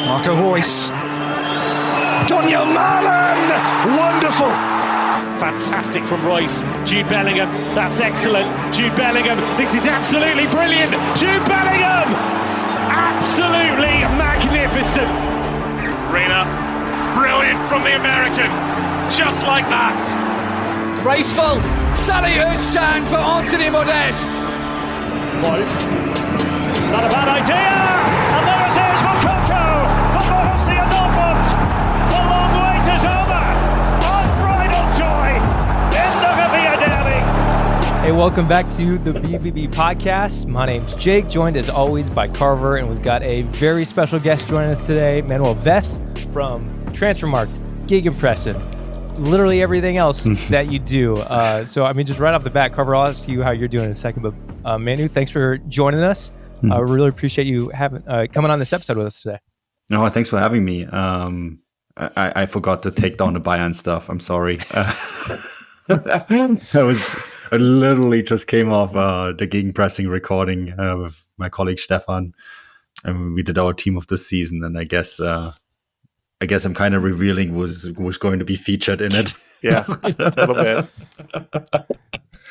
Marco Reus. Daniel Malen! Wonderful! Fantastic from Reus. Jude Bellingham, that's excellent. Jude Bellingham, this is absolutely brilliant. Jude Bellingham! Absolutely magnificent. Reina, brilliant from the American. Just like that. Graceful. Sally Hurts down for Anthony Modeste. Not a bad idea. And there it is for Coco. For Borussia Dortmund. The long wait is over. Unbridled joy in the Vivia Derby. Hey, welcome back to the BVB podcast. My name's Jake, joined as always by Carver, and we've got a very special guest joining us today, Manuel Veth from Transfermarkt, Gegenpressing, literally everything else that you do. So, I mean, just right off the bat, Carver, I'll ask you how you're doing in a second, but Manu, thanks for joining us. I really appreciate you coming on this episode with us today. No, thanks for having me. I forgot to take down the Bayern stuff. I'm sorry. I literally just came off the Gegenpressing recording with my colleague Stefan, and we did our team of the season. And I guess I'm kind of revealing who's going to be featured in it. Yeah, a little bit.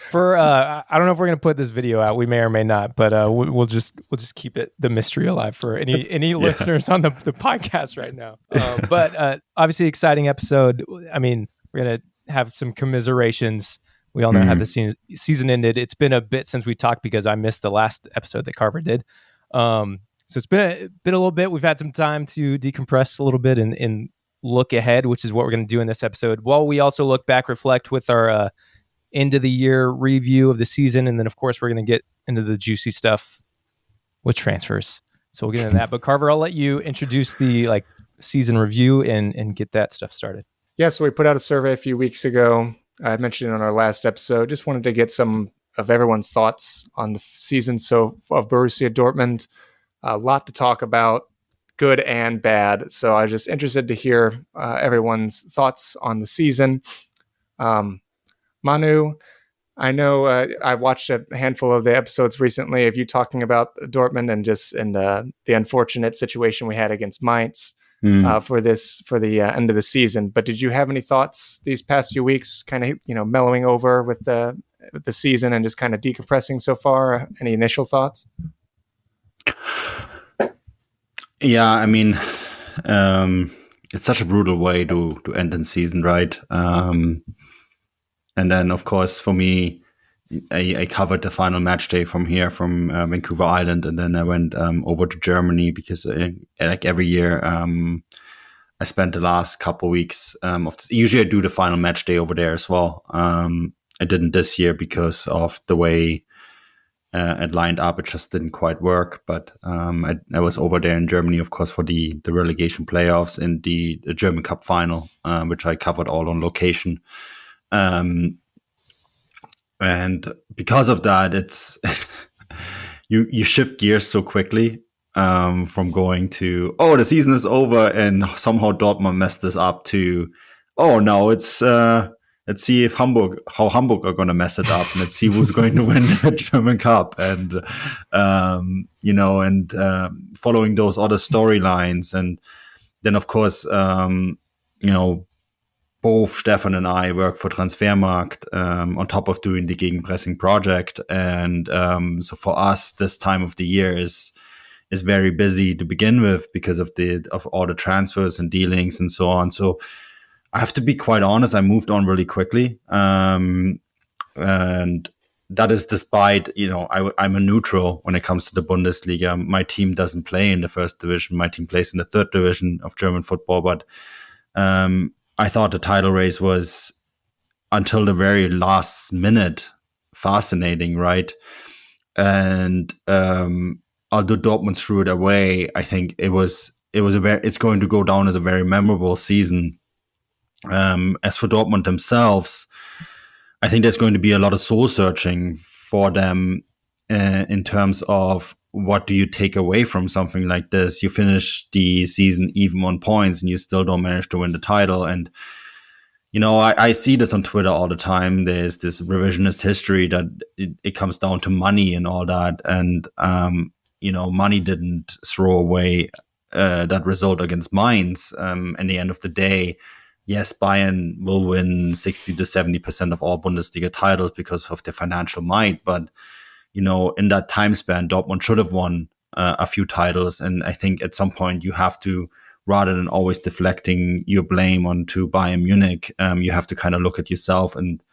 For I don't know if we're going to put this video out. We may or may not, but we'll just keep it the mystery alive for any listeners on the podcast right now. But obviously, exciting episode. I mean, we're going to have some commiserations. We all know how the season ended. It's been a bit since we talked because I missed the last episode that Carver did. So it's been a little bit. We've had some time to decompress a little bit and look ahead, which is what we're going to do in this episode. While we also look back, reflect with our end of the year review of the season, and then of course we're going to get into the juicy stuff with transfers. So we'll get into that. But Carver, I'll let you introduce the season review and get that stuff started. Yeah, so we put out a survey a few weeks ago. I mentioned it on our last episode. Just wanted to get some of everyone's thoughts on the season of Borussia Dortmund. A lot to talk about, good and bad. So I was just interested to hear everyone's thoughts on the season. Manu, I know I watched a handful of the episodes recently of you talking about Dortmund and the unfortunate situation we had against Mainz for the end of the season. But did you have any thoughts these past few weeks, kind of mellowing over with the season and just kind of decompressing so far? Any initial thoughts? Yeah, I mean, it's such a brutal way to end the season, right? And then, of course, for me, I covered the final match day from Vancouver Island, and then I went over to Germany because, every year, I spent the last couple of weeks. Usually, I do the final match day over there as well. I didn't this year because of the way it lined up. It just didn't quite work. But I was over there in Germany, of course, for the relegation playoffs and the German Cup final, which I covered all on location. And because of that, it's you shift gears so quickly from going to, the season is over and somehow Dortmund messed this up, to no, it's let's see how Hamburg are going to mess it up, and let's see who's going to win the German Cup, and following those other storylines. And then of course both Stefan and I work for Transfermarkt on top of doing the Gegenpressing project. And so for us, this time of the year is very busy to begin with because of all the transfers and dealings and so on. So I have to be quite honest, I moved on really quickly. And that is despite, I'm a neutral when it comes to the Bundesliga. My team doesn't play in the first division. My team plays in the third division of German football. But I thought the title race was, until the very last minute, fascinating, right? And although Dortmund threw it away, I think it's going to go down as a very memorable season. As for Dortmund themselves, I think there's going to be a lot of soul searching for them in terms of what do you take away from something like this? You finish the season even on points and you still don't manage to win the title. And, I see this on Twitter all the time. There's this revisionist history that it comes down to money and all that. And, money didn't throw away that result against Mainz. At the end of the day, yes, Bayern will win 60 to 70% of all Bundesliga titles because of their financial might. But, in that time span, Dortmund should have won a few titles. And I think at some point you have to, rather than always deflecting your blame onto Bayern Munich, you have to kind of look at yourself and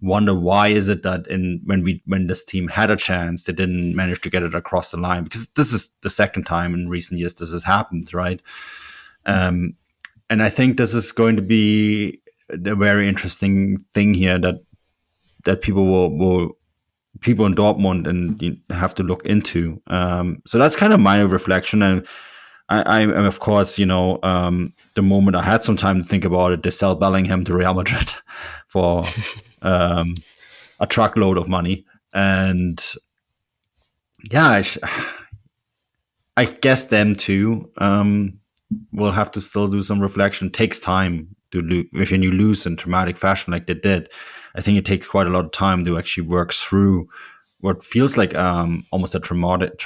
wonder why is it that when this team had a chance, they didn't manage to get it across the line, because this is the second time in recent years this has happened, right? And I think this is going to be a very interesting thing here that people in Dortmund and have to look into. So that's kind of my reflection. And I of course, the moment I had some time to think about it, they sell Bellingham to Real Madrid for a truckload of money. And yeah, I guess them too will have to still do some reflection. It takes time to if you lose in dramatic fashion like they did. I think it takes quite a lot of time to actually work through what feels like almost a dramatic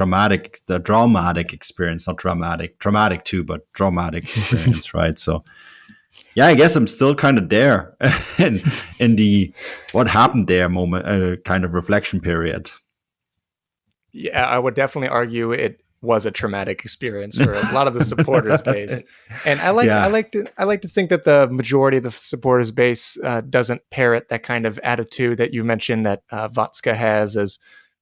experience, not dramatic too, but dramatic experience, right? So, yeah, I guess I'm still kind of there in the what happened there moment, kind of reflection period. Yeah, I would definitely argue it was a traumatic experience for a lot of the supporters base, and I like to think that the majority of the supporters base doesn't parrot that kind of attitude that you mentioned that Watzke has, as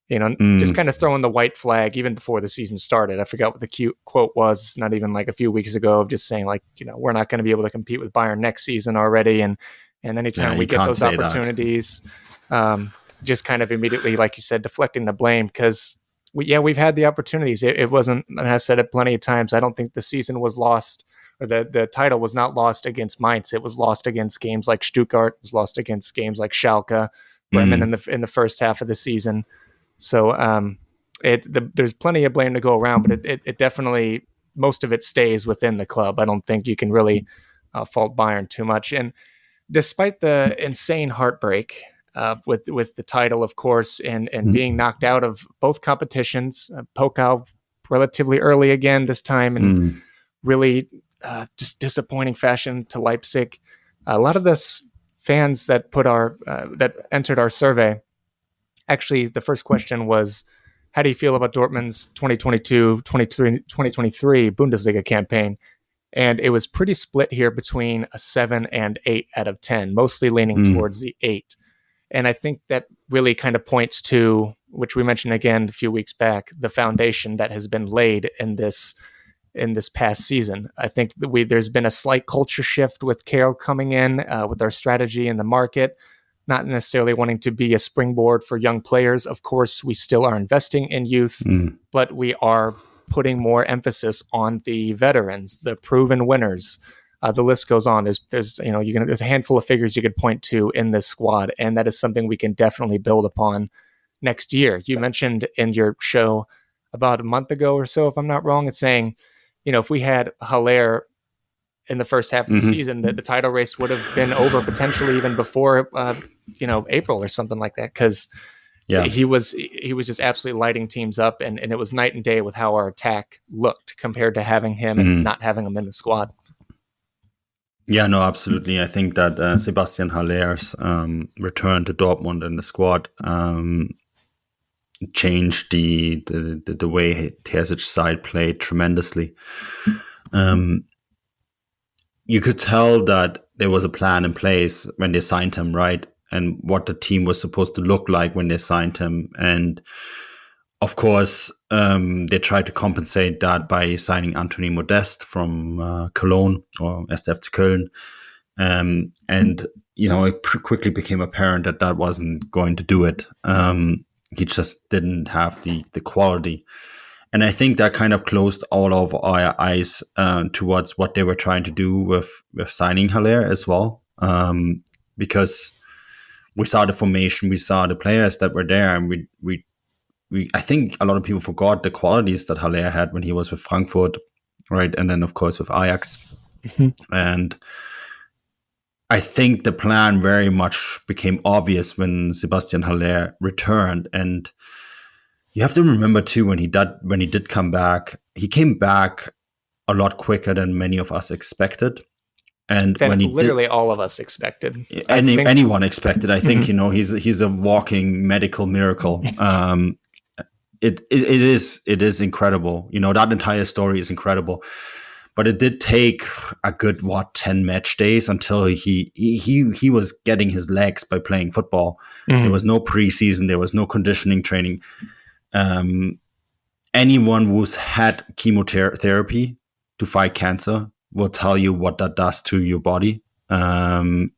just kind of throwing the white flag even before the season started. I forgot what the cute quote was, not even like a few weeks ago, of just saying we're not going to be able to compete with Bayern next season already, and anytime we get those opportunities, just kind of immediately, like you said, deflecting the blame, because we've had the opportunities. It wasn't, and I've said it plenty of times, I don't think the season was lost, or the title was not lost against Mainz. It was lost against games like Stuttgart. It was lost against games like Schalke, Bremen in the first half of the season. So there's plenty of blame to go around, but it definitely, most of it stays within the club. I don't think you can really fault Bayern too much. And despite the insane heartbreak with the title, of course, and being knocked out of both competitions, Pokal relatively early again this time, and really just disappointing fashion to Leipzig. A lot of the fans that that entered our survey, actually, the first question was, how do you feel about Dortmund's 2022-2023 Bundesliga campaign? And it was pretty split here between a 7 and 8 out of 10, mostly leaning towards the 8. And I think that really kind of points to, which we mentioned again a few weeks back, the foundation that has been laid in this past season. I think that there's been a slight culture shift with Kehl coming in with our strategy in the market, not necessarily wanting to be a springboard for young players. Of course, we still are investing in youth, but we are putting more emphasis on the veterans, the proven winners. The list goes on. There's a handful of figures you could point to in this squad, and that is something we can definitely build upon next year. You mentioned in your show about a month ago or so, if I'm not wrong, it's saying, if we had Haller in the first half of the season, that the title race would have been over potentially even before April or something like that, because he was just absolutely lighting teams up, and it was night and day with how our attack looked compared to having him and not having him in the squad. Yeah, no, absolutely. I think that Sebastian Haller's return to Dortmund and the squad changed the way Terzic's side played tremendously. You could tell that there was a plan in place when they signed him, right? And what the team was supposed to look like when they signed him. And of course, they tried to compensate that by signing Anthony Modeste from Cologne, or 1. FC Köln. And, it quickly became apparent that wasn't going to do it. He just didn't have the quality. And I think that kind of closed all of our eyes towards what they were trying to do with signing Haller as well. Because we saw the formation, we saw the players that were there, and we I think a lot of people forgot the qualities that Haller had when he was with Frankfurt, right? And then, of course, with Ajax. And I think the plan very much became obvious when Sebastian Haller returned. And you have to remember, too, when he did come back, he came back a lot quicker than many of us expected. And than when he literally all of us expected. Anyone expected. I think, he's a walking medical miracle. It is incredible. That entire story is incredible. But it did take a good 10 match days until he was getting his legs by playing football. There was no preseason, there was no conditioning training. Anyone who's had chemotherapy to fight cancer will tell you what that does to your body. It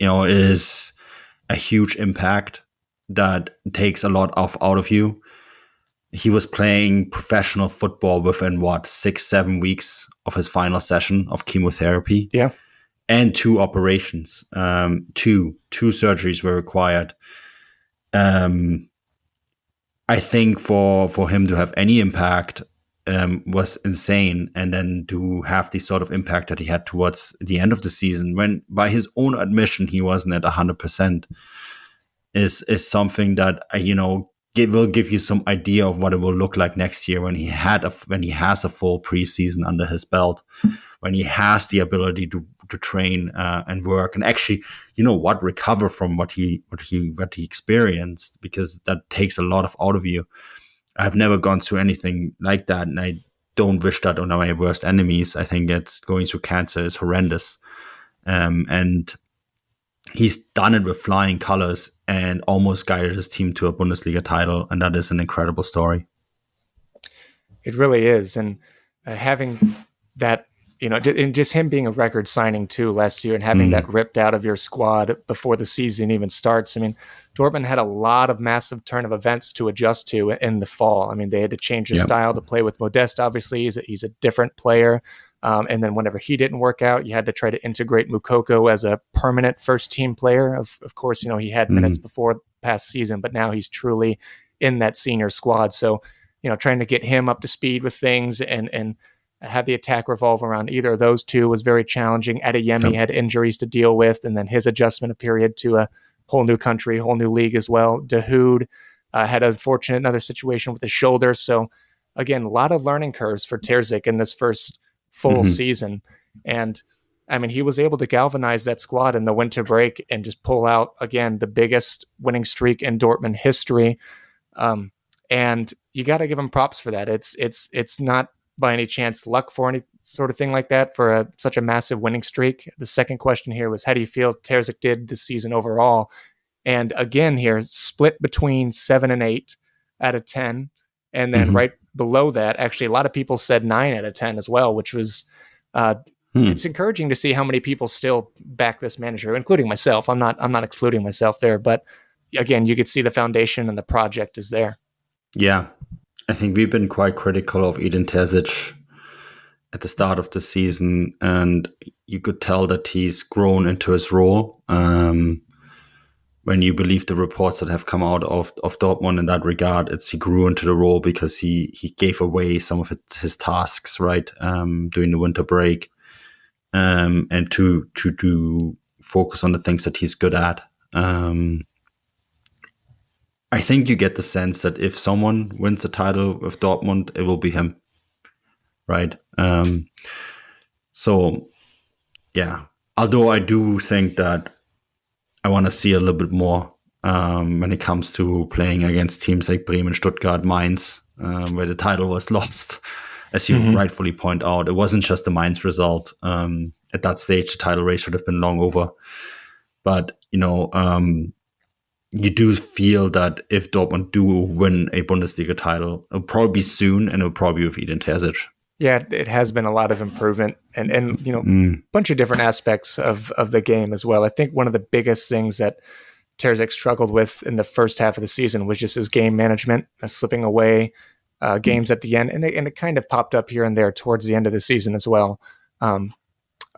is a huge impact that takes a lot out of you. He was playing professional football within 6-7 weeks of his final session of chemotherapy. Yeah. And 2 operations. Two surgeries were required. I think for him to have any impact was insane. And then to have the sort of impact that he had towards the end of the season, when by his own admission he wasn't at 100%, is something that will give you some idea of what it will look like next year when he has a full preseason under his belt, when he has the ability to train and work and actually, recover from what he experienced, because that takes a lot out of you. I've never gone through anything like that, and I don't wish that on my worst enemies. I think that going through cancer is horrendous, and he's done it with flying colors and almost guided his team to a Bundesliga title, and that is an incredible story. It really is, and having that, and just him being a record signing too last year, and having that ripped out of your squad before the season even starts. I mean, Dortmund had a lot of massive turn of events to adjust to in the fall. I mean, they had to change their style to play with Modest. Obviously, he's a different player. And then whenever he didn't work out, you had to try to integrate Moukoko as a permanent first team player. Of course, he had minutes before past season, but now he's truly in that senior squad. So, trying to get him up to speed with things and have the attack revolve around either of those two was very challenging. Adeyemi had injuries to deal with, and then his adjustment period to a whole new country, whole new league as well. Dahoud had another situation with his shoulder. So again, a lot of learning curves for Terzic in this first full season. And I mean, he was able to galvanize that squad in the winter break and just pull out, again, the biggest winning streak in Dortmund history. And you got to give him props for that. It's not by any chance luck for any sort of thing like that for such a massive winning streak. The second question here was, how do you feel Terzic did this season overall? And again here, split between 7 and 8 out of 10. And then right below that, actually, a lot of people said 9 out of 10 as well, which was it's encouraging to see how many people still back this manager, including myself. I'm not excluding myself there, but again, you could see the foundation and the project is there. Yeah, I think we've been quite critical of Edin Terzic at the start of the season, and you could tell that he's grown into his role. When you believe the reports that have come out of Dortmund in that regard, he grew into the role because he gave away some of his tasks, right, during the winter break, and to focus on the things that he's good at. I think you get the sense that if someone wins the title with Dortmund, it will be him, right? So, yeah. Although I do think that I want to see a little bit more when it comes to playing against teams like Bremen, Stuttgart, Mainz, where the title was lost. As you rightfully point out, it wasn't just the Mainz result. At that stage, the title race should have been long over. But, you do feel that if Dortmund do win a Bundesliga title, it'll probably be soon, and it'll probably be with Edin Terzic. Yeah, it has been a lot of improvement and bunch of different aspects of the game as well. I think one of the biggest things that Terzic struggled with in the first half of the season was just his game management, slipping away games at the end. And it kind of popped up here and there towards the end of the season as well.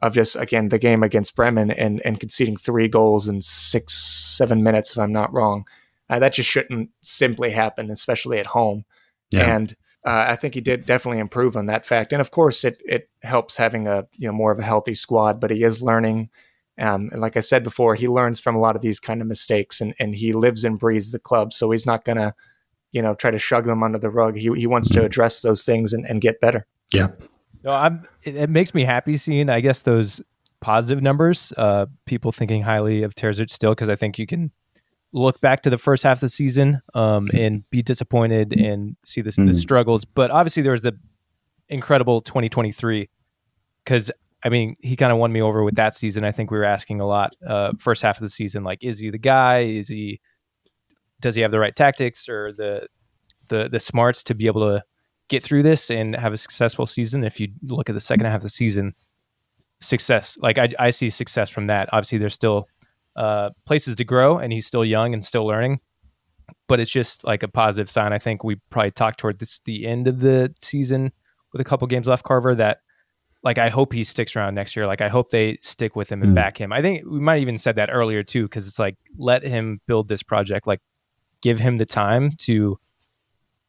Of just, again, the game against Bremen and conceding 3 goals in 6-7 minutes, if I'm not wrong. That just shouldn't simply happen, especially at home. Yeah. And I think he did definitely improve on that fact. And of course, it helps having a more of a healthy squad, but he is learning. And like I said before, he learns from a lot of these kind of mistakes, and he lives and breathes the club. So he's not going to, try to shrug them under the rug. He wants to address those things and get better. Yeah. No, it makes me happy seeing, I guess, those positive numbers. People thinking highly of Terzic still, because I think you can look back to the first half of the season and be disappointed and see the struggles. But obviously, there was the incredible 2023, because I mean, he kind of won me over with that season. I think we were asking a lot first half of the season, like, is he the guy? Does he have the right tactics or the smarts to be able to get through this and have a successful season? If you look at the second half of the season, success, like I see success from that. Obviously, there's still places to grow, and he's still young and still learning, but it's just like a positive sign. I think we probably talked toward the end of the season with a couple games left, Carver, that like, I hope he sticks around next year. Like, I hope they stick with him and back him. I think we might even said that earlier too, because it's like, let him build this project, like give him the time to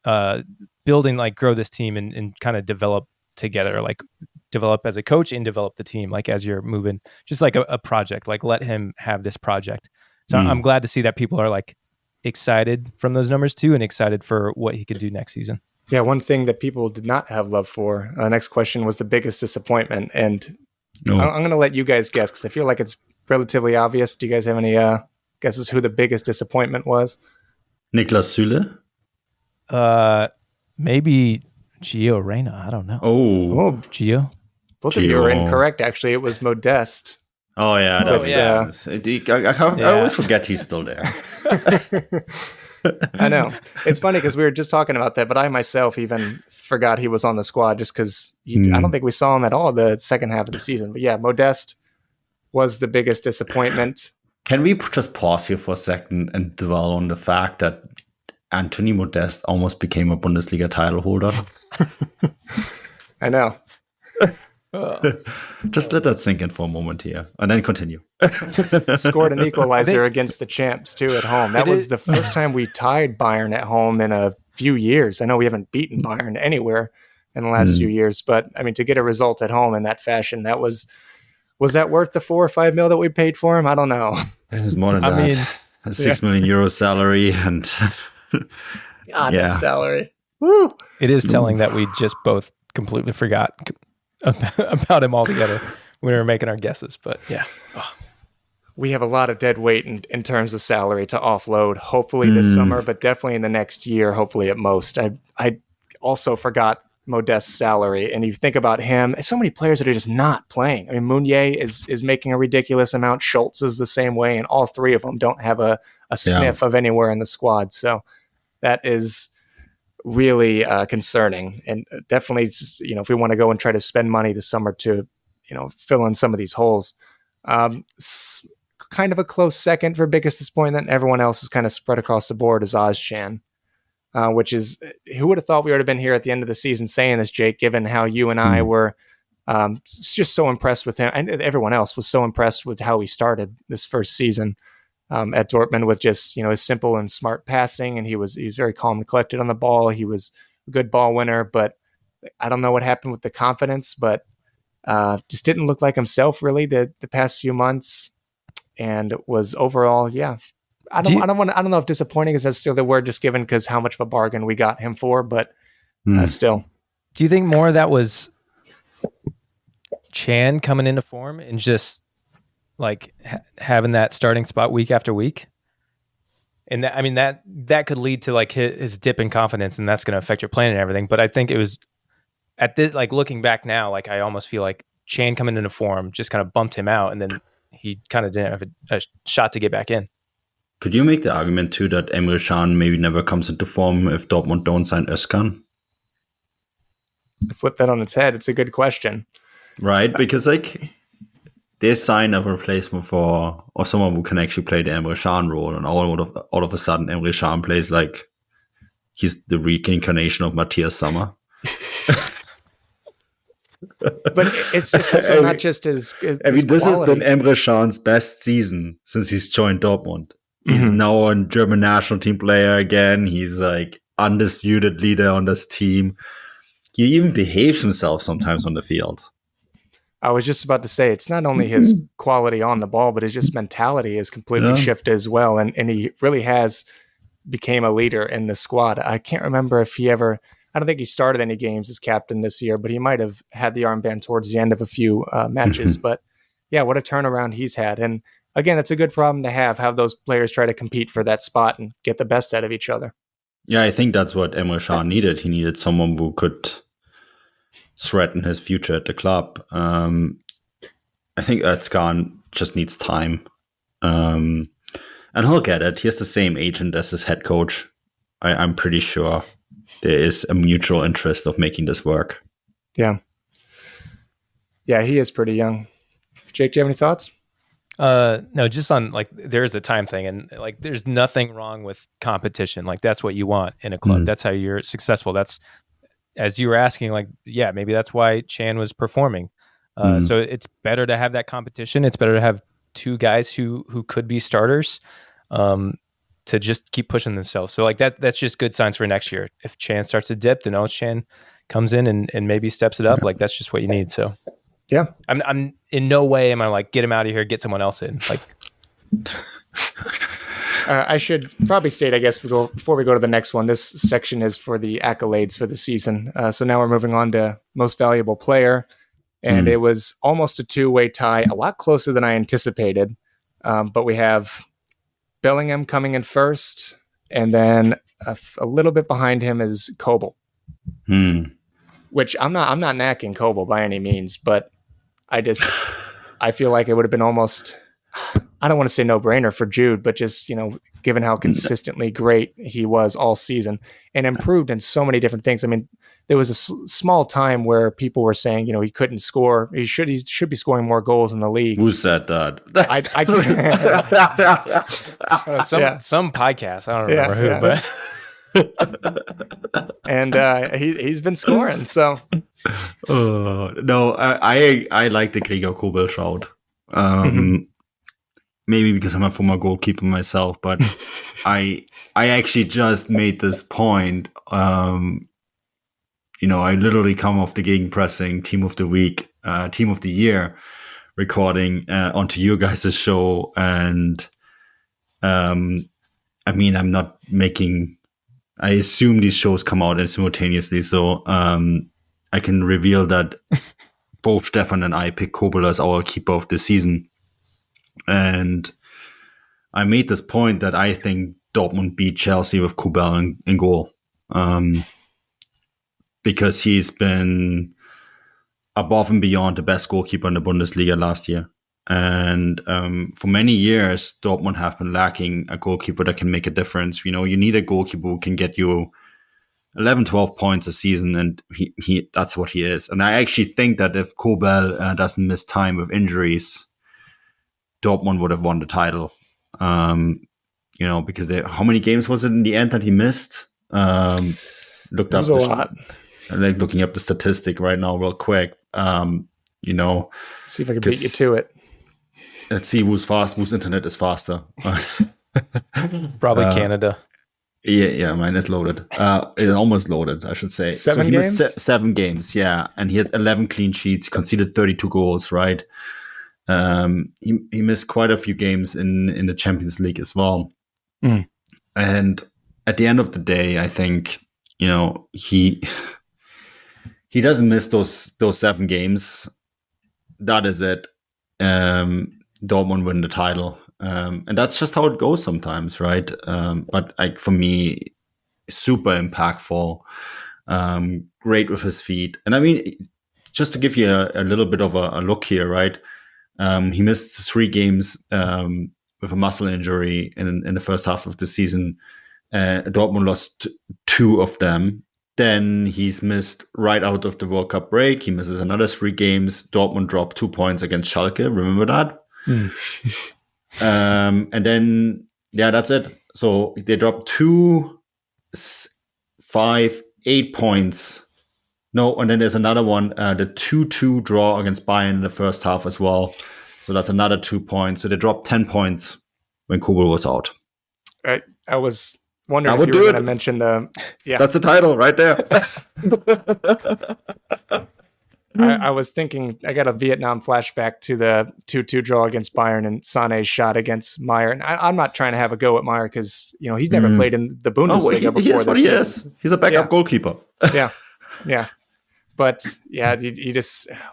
build and like grow this team and kind of develop together, like develop as a coach and develop the team, like as you're moving, just like a project, like let him have this project. So I'm glad to see that people are like excited from those numbers too, and excited for what he could do next season. Yeah, one thing that people did not have love for, next question, was the biggest disappointment. And I'm going to let you guys guess, because I feel like it's relatively obvious. Do you guys have any guesses who the biggest disappointment was? Niklas Süle? Maybe Gio Reyna. I don't know. Oh, Gio. Both of you are incorrect, actually. It was Modeste. Oh, yeah. I always forget he's still there. I know. It's funny because we were just talking about that, but I myself even forgot he was on the squad just because I don't think we saw him at all the second half of the season. But yeah, Modeste was the biggest disappointment. Can we just pause here for a second and dwell on the fact that Anthony Modeste almost became a Bundesliga title holder? I know. Just let that sink in for a moment here, and then continue. Scored an equalizer against the champs too at home. That was the first time we tied Bayern at home in a few years. I know we haven't beaten Bayern anywhere in the last few years, but I mean, to get a result at home in that fashion, that was that worth the 4 or 5 mil that we paid for him? I don't know. It was more than that. Mean, a 6 million euro salary, and that salary. Woo. It is telling that we just both completely forgot about him altogether when we were making our guesses, but yeah. We have a lot of dead weight in terms of salary to offload, hopefully this summer, but definitely in the next year, hopefully at most. I also forgot Modeste's salary, and you think about him, so many players that are just not playing. I mean, Meunier is making a ridiculous amount. Schultz is the same way, and all three of them don't have a sniff of anywhere in the squad. So that is really concerning, and definitely, if we want to go and try to spend money this summer to, fill in some of these holes, kind of a close second for biggest disappointment. Everyone else is kind of spread across the board as Ozcan, which is, who would have thought we would have been here at the end of the season saying this, Jake, given how you and I were just so impressed with him, and everyone else was so impressed with how he started this first season at Dortmund with just, his simple and smart passing. And he was very calm and collected on the ball. He was a good ball winner, but I don't know what happened with the confidence, but just didn't look like himself really the past few months, and was overall, I don't know if disappointing is still the word just given, because how much of a bargain we got him for, but still. Do you think more of that was Chan coming into form and just like having that starting spot week after week? And that could lead to like his dip in confidence, and that's going to affect your plan and everything. But I think it was at this, like looking back now, like I almost feel like Chan coming into form just kind of bumped him out, and then he kind of didn't have a shot to get back in. Could you make the argument too that Emre Can maybe never comes into form if Dortmund don't sign Özcan? Flip that on its head. It's a good question. Right, because like they sign a replacement for, or someone who can actually play the Emre Can role, and all of a sudden Emre Can plays like he's the reincarnation of Matthias Sommer. But it's also not just his this has been Emre Can's best season since he's joined Dortmund. He's now a German national team player again. He's like undisputed leader on this team. He even behaves himself sometimes on the field. I was just about to say, it's not only his quality on the ball, but his just mentality has completely shifted as well. And he really has became a leader in the squad. I can't remember if he ever, I don't think he started any games as captain this year, but he might have had the armband towards the end of a few matches. But yeah, what a turnaround he's had. And again, it's a good problem to have those players try to compete for that spot and get the best out of each other. Yeah, I think that's what Emre Can needed. He needed someone who could threaten his future at the club. I think Özcan just needs time. And he'll get it. He has the same agent as his head coach. I'm pretty sure there is a mutual interest of making this work. Yeah. Yeah, he is pretty young. Jake, do you have any thoughts? No, just on like there is a time thing, and like there's nothing wrong with competition. Like that's what you want in a club. That's how you're successful. That's, as you were asking, like, yeah, maybe that's why Chan was performing. So it's better to have that competition. It's better to have two guys who could be starters, to just keep pushing themselves. So like that's just good signs for next year. If Chan starts to dip, then Chan comes in and maybe steps it up. Like that's just what you need. So yeah, I'm in no way am I like, get him out of here, get someone else in. Like, I should probably state, I guess, before we go to the next one, this section is for the accolades for the season. So now we're moving on to most valuable player. And it was almost a two-way tie, a lot closer than I anticipated. But we have Bellingham coming in first, and then a little bit behind him is Kobel. Which I'm not knacking Kobel by any means, but I feel like it would have been almost, I don't want to say no-brainer for Jude, but just, given how consistently great he was all season and improved in so many different things. I mean, there was a small time where people were saying, he couldn't score. He should be scoring more goals in the league. Who said that? Some podcast. I don't remember who, but and he's been scoring. So no, I like the Gregor Kobel shout. Maybe because I'm a former goalkeeper myself, but I actually just made this point. I literally come off the gegenpressing team of the week, team of the year recording onto you guys' show. And I'm not making, I assume these shows come out simultaneously. So I can reveal that both Stefan and I picked Kobel as our keeper of the season. And I made this point that I think Dortmund beat Chelsea with Kobel in goal. Because he's been above and beyond the best goalkeeper in the Bundesliga last year. And for many years, Dortmund have been lacking a goalkeeper that can make a difference. You need a goalkeeper who can get you 11, 12 points a season, and he that's what he is. And I actually think that if Kobel doesn't miss time with injuries, Dortmund would have won the title. Because how many games was it in the end that he missed? Looked up a lot. Like looking up the statistic right now real quick. See if I can beat you to it. Let's see whose internet is faster. Probably Canada. Yeah, mine is loaded. It's almost loaded, I should say. 7 games? Missed 7 games, yeah. And he had 11 clean sheets, conceded 32 goals, right? He missed quite a few games in the Champions League as well. And at the end of the day, I think, he doesn't miss those 7 games. That is it. Dortmund win the title. And that's just how it goes sometimes, right? But for me, super impactful, great with his feet. And just to give you a little bit of a look here, right? He missed 3 games with a muscle injury in the first half of the season. Dortmund lost 2 of them. Then he's missed right out of the World Cup break. He misses another 3 games. Dortmund dropped 2 points against Schalke. Remember that? And then, that's it. So they dropped 2, 5, 8 points. No, and then there's another one, the 2-2 draw against Bayern in the first half as well. So that's another 2 points. So they dropped 10 points when Kobel was out. I was wondering if you were going to mention the... Yeah. That's the title right there. I was thinking, I got a Vietnam flashback to the 2-2 draw against Bayern and Sané's shot against Meyer. And I'm not trying to have a go at Meyer because, he's never played in the Bundesliga before. He is what he is. He's a backup goalkeeper. Yeah. But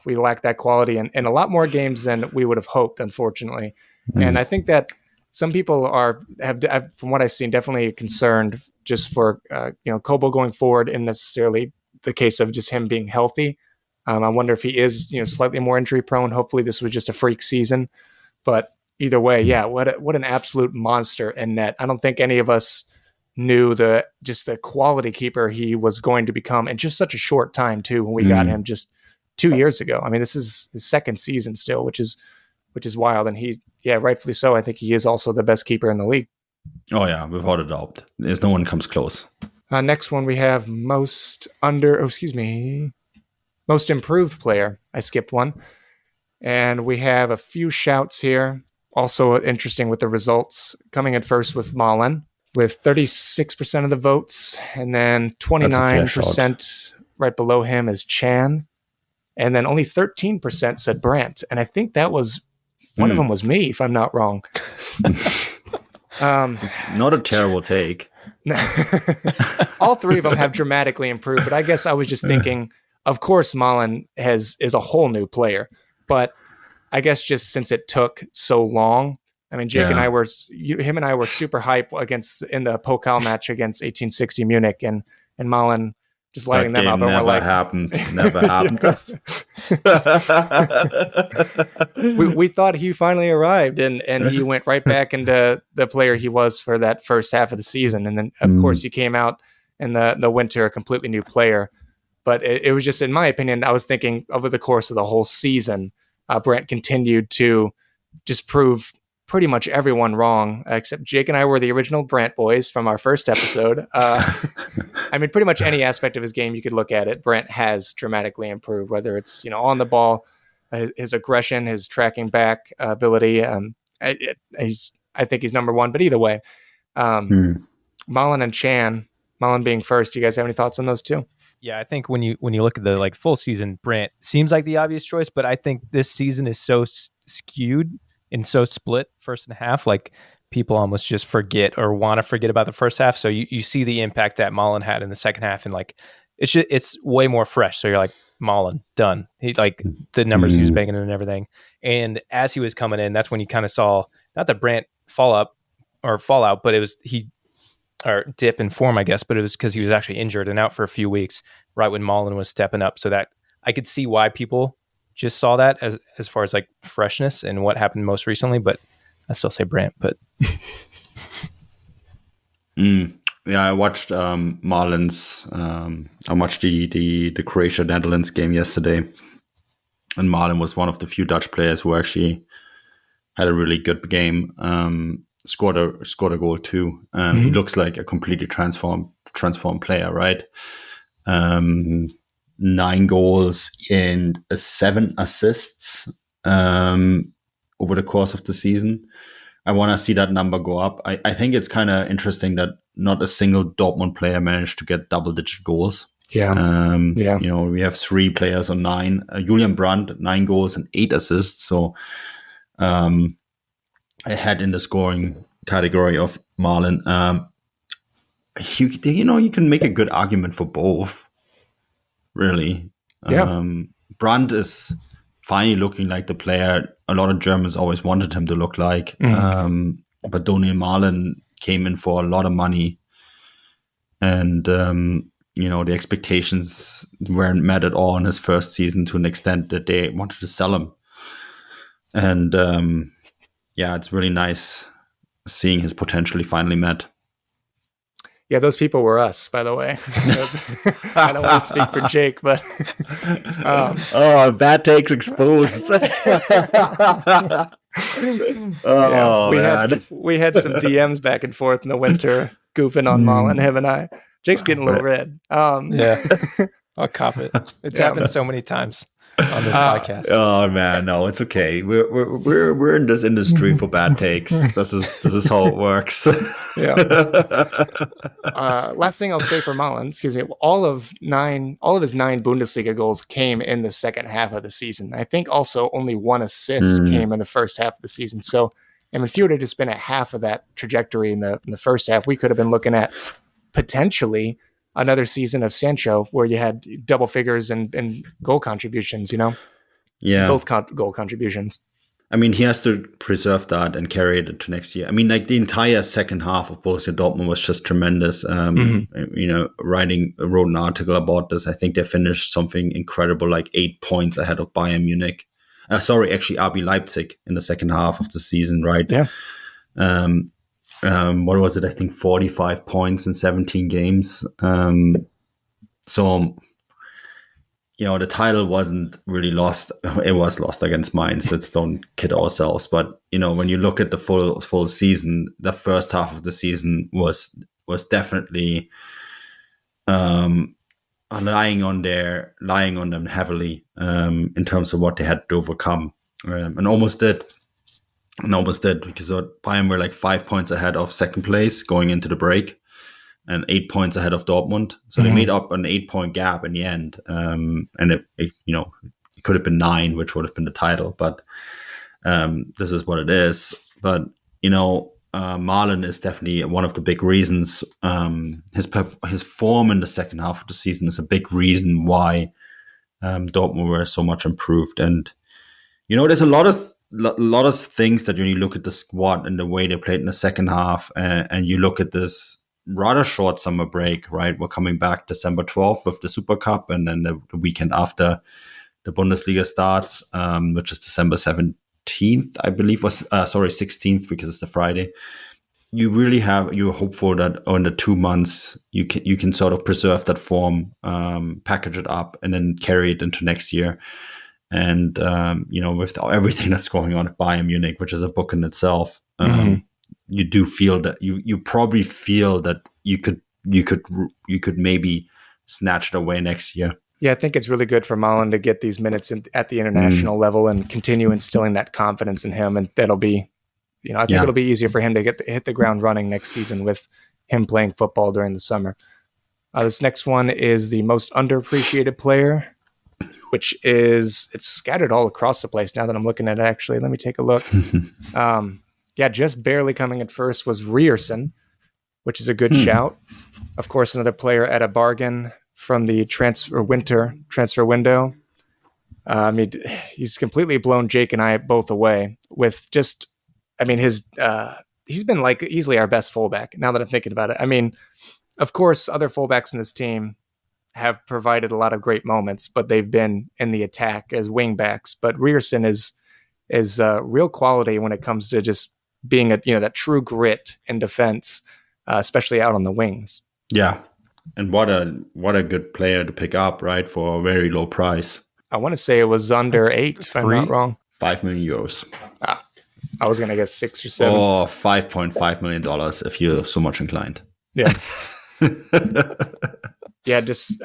we lack that quality in a lot more games than we would have hoped, unfortunately. And I think that some people have, from what I've seen, definitely concerned just for, Kobo going forward, and necessarily the case of just him being healthy. I wonder if he is, slightly more injury prone. Hopefully this was just a freak season, but either way, what an absolute monster in net. I don't think any of us knew the quality keeper he was going to become in just such a short time too, when we got him just 2 years ago. I mean, this is his second season still, which is wild. And rightfully so. I think he is also the best keeper in the league. Oh yeah, without a doubt. There's no one comes close. Next one we have most improved player. I skipped one. And we have a few shouts here. Also interesting with the results. Coming in first with Malen with 36% of the votes. And then 29% right below him is Chan. And then only 13% said Brandt. And I think that was one of them was me, if I'm not wrong. It's not a terrible take. All three of them have dramatically improved. But I guess I was just thinking, of course, Malen is a whole new player, but I guess just since it took so long, I mean, him and I were super hype in the Pokal match against 1860 Munich, and Malen just lighting them up. And never happened. Never happened. we thought he finally arrived, and he went right back into the player he was for that first half of the season, and then of course he came out in the winter a completely new player. But it was just, in my opinion, I was thinking over the course of the whole season, Brandt continued to just prove pretty much everyone wrong, except Jake and I were the original Brandt boys from our first episode. I mean, pretty much any aspect of his game you could look at it, Brandt has dramatically improved, whether it's, on the ball, his aggression, his tracking back ability. I think he's number one, but either way, Malen and Chan, Malen being first, do you guys have any thoughts on those two? Yeah, I think when you look at the full season, Brandt seems like the obvious choice, but I think this season is so skewed and so split first and half. Like people almost just forget or want to forget about the first half. So you see the impact that Malen had in the second half, and it's way more fresh. So you're like, Malen, done. He the numbers he was making and everything. And as he was coming in, that's when you kind of saw not the Brandt fallout, but it was or dip in form, I guess, but it was because he was actually injured and out for a few weeks right when Malen was stepping up. So that I could see why people just saw that as far as freshness and what happened most recently, but I still say Brandt. But yeah, I watched Malen's. I watched the Croatia-Netherlands game yesterday, and Malen was one of the few Dutch players who actually had a really good game. Scored a goal too. He looks like a completely transformed player, right? 9 goals and 7 assists over the course of the season. I want to see that number go up. I think it's kind of interesting that not a single Dortmund player managed to get double-digit goals. Yeah. We have 3 players on 9. Julian Brandt, 9 goals and 8 assists. So ahead in the scoring category of Malen. You can make a good argument for both, really. Yeah. Brandt is finally looking like the player a lot of Germans always wanted him to look like. But Daniel Malen came in for a lot of money, and the expectations weren't met at all in his first season, to an extent that they wanted to sell him. And it's really nice seeing his potentially finally met. Yeah, those people were us, by the way. I don't want to speak for Jake, but bad takes exposed. We had some DMs back and forth in the winter, goofing on Malen, him and I. Jake's getting a little red. Yeah, I'll cop it. It's happened so many times. on this podcast. Oh man, no, it's okay. We're in this industry for bad takes. This is how it works. Yeah. Last thing I'll say for Malen, excuse me, all of his 9 Bundesliga goals came in the second half of the season. I think also only 1 assist came in the first half of the season. So, I mean, if you would have just been at half of that trajectory in the first half, we could have been looking at potentially another season of Sancho where you had double figures and goal contributions, Yeah. Both goal contributions. I mean, he has to preserve that and carry it into next year. I mean, like the entire second half of Borussia Dortmund was just tremendous. Wrote an article about this. I think they finished something incredible, like 8 points ahead of Bayern Munich. RB Leipzig in the second half of the season, right? Yeah. What was it? I think 45 points in 17 games. So, the title wasn't really lost. It was lost against Mainz. Let's don't kid ourselves. But, when you look at the full season, the first half of the season was definitely lying on them heavily in terms of what they had to overcome. And almost did because Bayern were like 5 points ahead of second place going into the break and 8 points ahead of Dortmund. So they made up an 8-point gap in the end. And it could have been 9, which would have been the title, but this is what it is. But, Malen is definitely one of the big reasons. His form in the second half of the season is a big reason why Dortmund were so much improved. And, there's a lot of things that when you look at the squad and the way they played in the second half, and you look at this rather short summer break, right? We're coming back December 12th with the Super Cup, and then the weekend after the Bundesliga starts, which is December 17th, I believe, 16th, because it's the Friday. You're hopeful that in the 2 months you can sort of preserve that form, package it up, and then carry it into next year. And, with everything that's going on at Bayern Munich, which is a book in itself, you do feel that you probably feel that you could maybe snatch it away next year. Yeah, I think it's really good for Malen to get these minutes at the international level and continue instilling that confidence in him. And that'll be, I think it'll be easier for him to hit the ground running next season with him playing football during the summer. This next one is the most underappreciated player, which is, it's scattered all across the place now that I'm looking at it, actually. Let me take a look. Just barely coming at first was Ryerson, which is a good shout. Of course, another player at a bargain from the winter transfer window. He's completely blown Jake and I both away with just, he's been like easily our best fullback now that I'm thinking about it. I mean, of course, other fullbacks in this team have provided a lot of great moments, but they've been in the attack as wing backs. But Ryerson is real quality when it comes to just being that true grit in defense, especially out on the wings. Yeah. And what a good player to pick up, right, for a very low price. I want to say it was under 8, if I'm not wrong. 5 million euros. I was going to guess 6 or 7. Or $5.5 million if you're so much inclined. Yeah. Yeah, just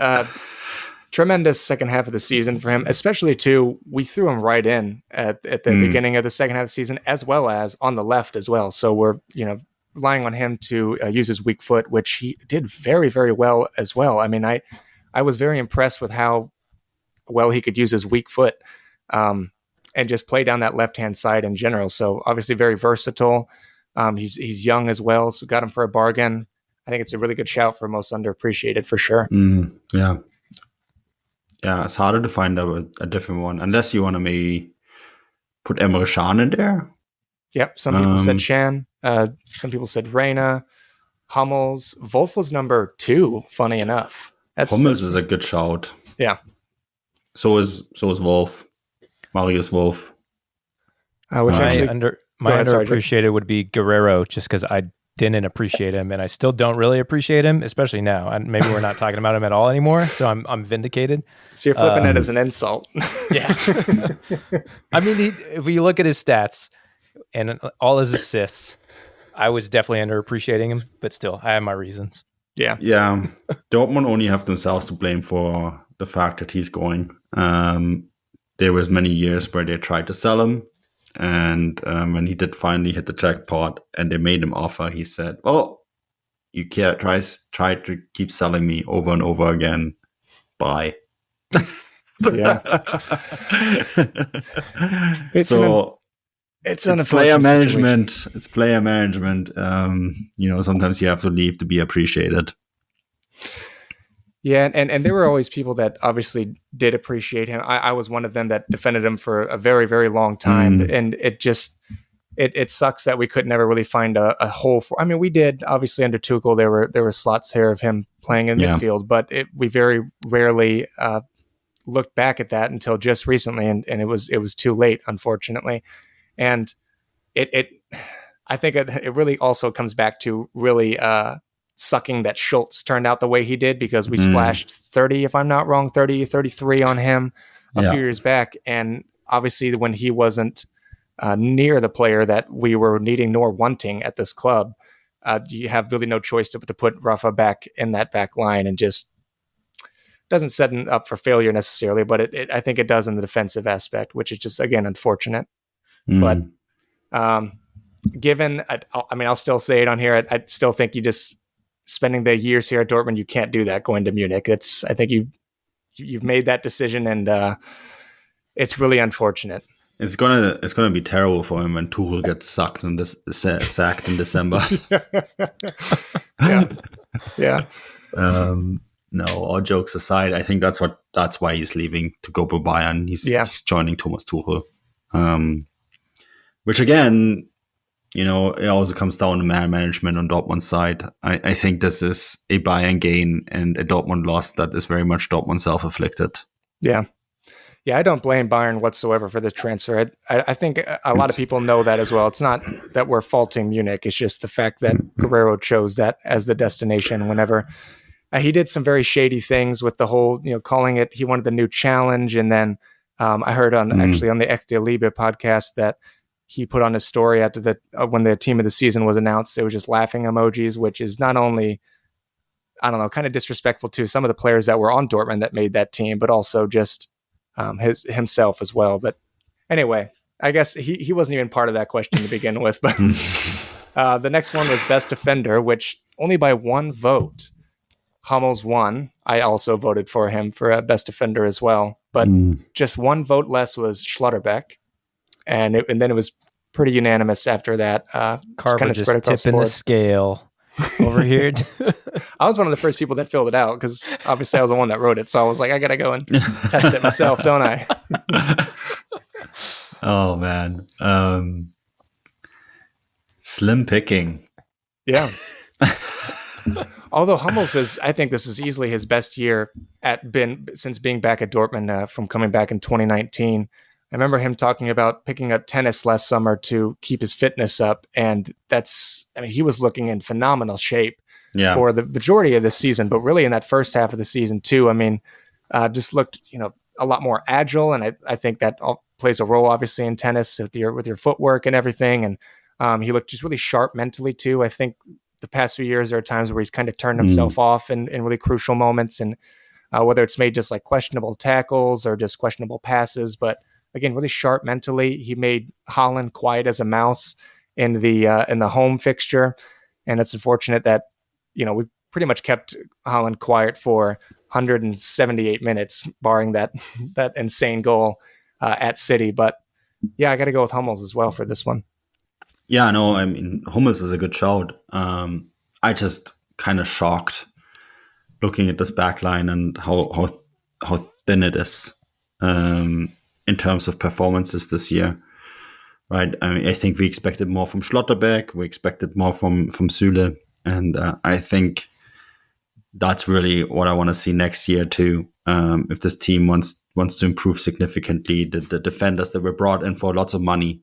tremendous second half of the season for him, especially too. We threw him right in at the beginning of the second half of the season, as well as on the left as well. So we're relying on him to use his weak foot, which he did very, very well as well. I mean, I was very impressed with how well he could use his weak foot and just play down that left-hand side in general. So obviously very versatile. He's young as well, so got him for a bargain. I think it's a really good shout for most underappreciated for sure. Yeah. Yeah, it's harder to find a different one, unless you want to maybe put Emre Can in there. Yep, some people said Can. Some people said Reina. Hummels. Wolf was number 2, funny enough. Hummels is a good shout. Yeah. So is Wolf. Marius Wolf. Which underappreciated would be Guerrero, just because I didn't appreciate him, and I still don't really appreciate him, especially now. And maybe we're not talking about him at all anymore, so I'm vindicated. So you're flipping it as an insult. Yeah. I mean, if we look at his stats and all his assists, I was definitely underappreciating him, but still, I have my reasons. Yeah. Dortmund only have themselves to blame for the fact that he's going. there was many years where they tried to sell him. And when he did finally hit the jackpot and they made him offer, he said, "Well, you can't try to keep selling me over and over again. Bye." Yeah. It's player management. Situation. It's player management. Sometimes you have to leave to be appreciated. Yeah, and there were always people that obviously did appreciate him. I was one of them that defended him for a very, very long time. And it sucks that we could never really find a hole for. I mean, we did obviously under Tuchel. There were slots here of him playing in midfield, but we very rarely looked back at that until just recently, and it was too late, unfortunately. And I think it really also comes back to really sucking that Schultz turned out the way he did, because we splashed 30, if I'm not wrong, 33 on him a few years back. And obviously when he wasn't near the player that we were needing nor wanting at this club, you have really no choice to put Rafa back in that back line, and just doesn't set him up for failure necessarily, but I think it does in the defensive aspect, which is just, again, unfortunate. But given, I'll still say it on here. I still think you just spending the years here at Dortmund, you can't do that going to Munich. I think you've made that decision, and it's really unfortunate. It's gonna be terrible for him when Tuchel gets sacked in December. Yeah. No, all jokes aside, I think that's why he's leaving to go to Bayern. He's joining Thomas Tuchel, which again, it also comes down to man management on Dortmund's side. I think this is a Bayern gain and a Dortmund loss that is very much Dortmund self-afflicted. Yeah. Yeah, I don't blame Bayern whatsoever for the transfer. I think a lot of people know that as well. It's not that we're faulting Munich. It's just the fact that Guerrero chose that as the destination whenever he did some very shady things with the whole, calling it, he wanted the new challenge. And then I heard on the Echte Liebe podcast that he put on his story after when the team of the season was announced, it was just laughing emojis, which is not only, I don't know, kind of disrespectful to some of the players that were on Dortmund that made that team, but also just himself as well. But anyway, I guess he wasn't even part of that question to begin with. But the next one was best defender, which only by one vote, Hummels won. I also voted for him for best defender as well, but just one vote less was Schlotterbeck. And then it was pretty unanimous after that. Carver just tipping the scale over here. I was one of the first people that filled it out because obviously I was the one that wrote it. So I was like, I got to go and test it myself, don't I? Oh, man. Slim picking. Yeah. Although Hummels I think this is easily his best year since being back at Dortmund from coming back in 2019. I remember him talking about picking up tennis last summer to keep his fitness up. And he was looking in phenomenal shape for the majority of the season, but really in that first half of the season too. Just looked, a lot more agile. And I think that plays a role obviously in tennis with your footwork and everything. And he looked just really sharp mentally too. I think the past few years there are times where he's kind of turned himself off in really crucial moments. And whether it's made just like questionable tackles or just questionable passes, but again, really sharp mentally. He made Haaland quiet as a mouse in the home fixture, and it's unfortunate that we pretty much kept Haaland quiet for 178 minutes, barring that insane goal at City. But yeah, I got to go with Hummels as well for this one. Yeah, no, Hummels is a good shout. I just kind of shocked looking at this backline and how thin it is. In terms of performances this year, right? I think we expected more from Schlotterbeck, we expected more from Süle, and I think that's really what I want to see next year too. If this team wants to improve significantly, the defenders that were brought in for lots of money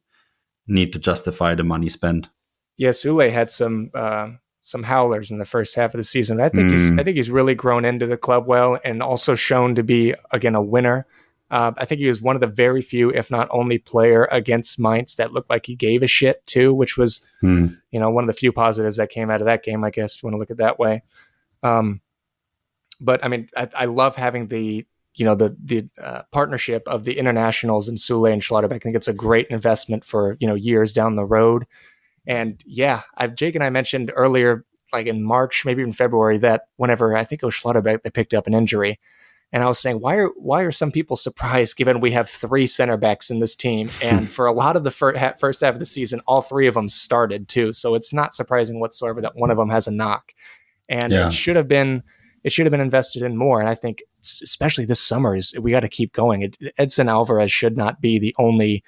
need to justify the money spent. Yeah, Süle had some howlers in the first half of the season. I think he's really grown into the club well, and also shown to be again a winner. I think he was one of the very few, if not only player against Mainz that looked like he gave a shit too, which was, one of the few positives that came out of that game, I guess, if you want to look at it that way. But I love having the the partnership of the internationals and Sule and Schlotterbeck. I think it's a great investment for, years down the road. And yeah, Jake and I mentioned earlier, like in March, maybe in February, that whenever I think it was Schlotterbeck, they picked up an injury. And I was saying, why are some people surprised given we have 3 center backs in this team? And for a lot of the first half of the season, all 3 of them started too. So it's not surprising whatsoever that one of them has a knock. And it should have been invested in more. And I think especially this summer we got to keep going. Edson Alvarez should not be the only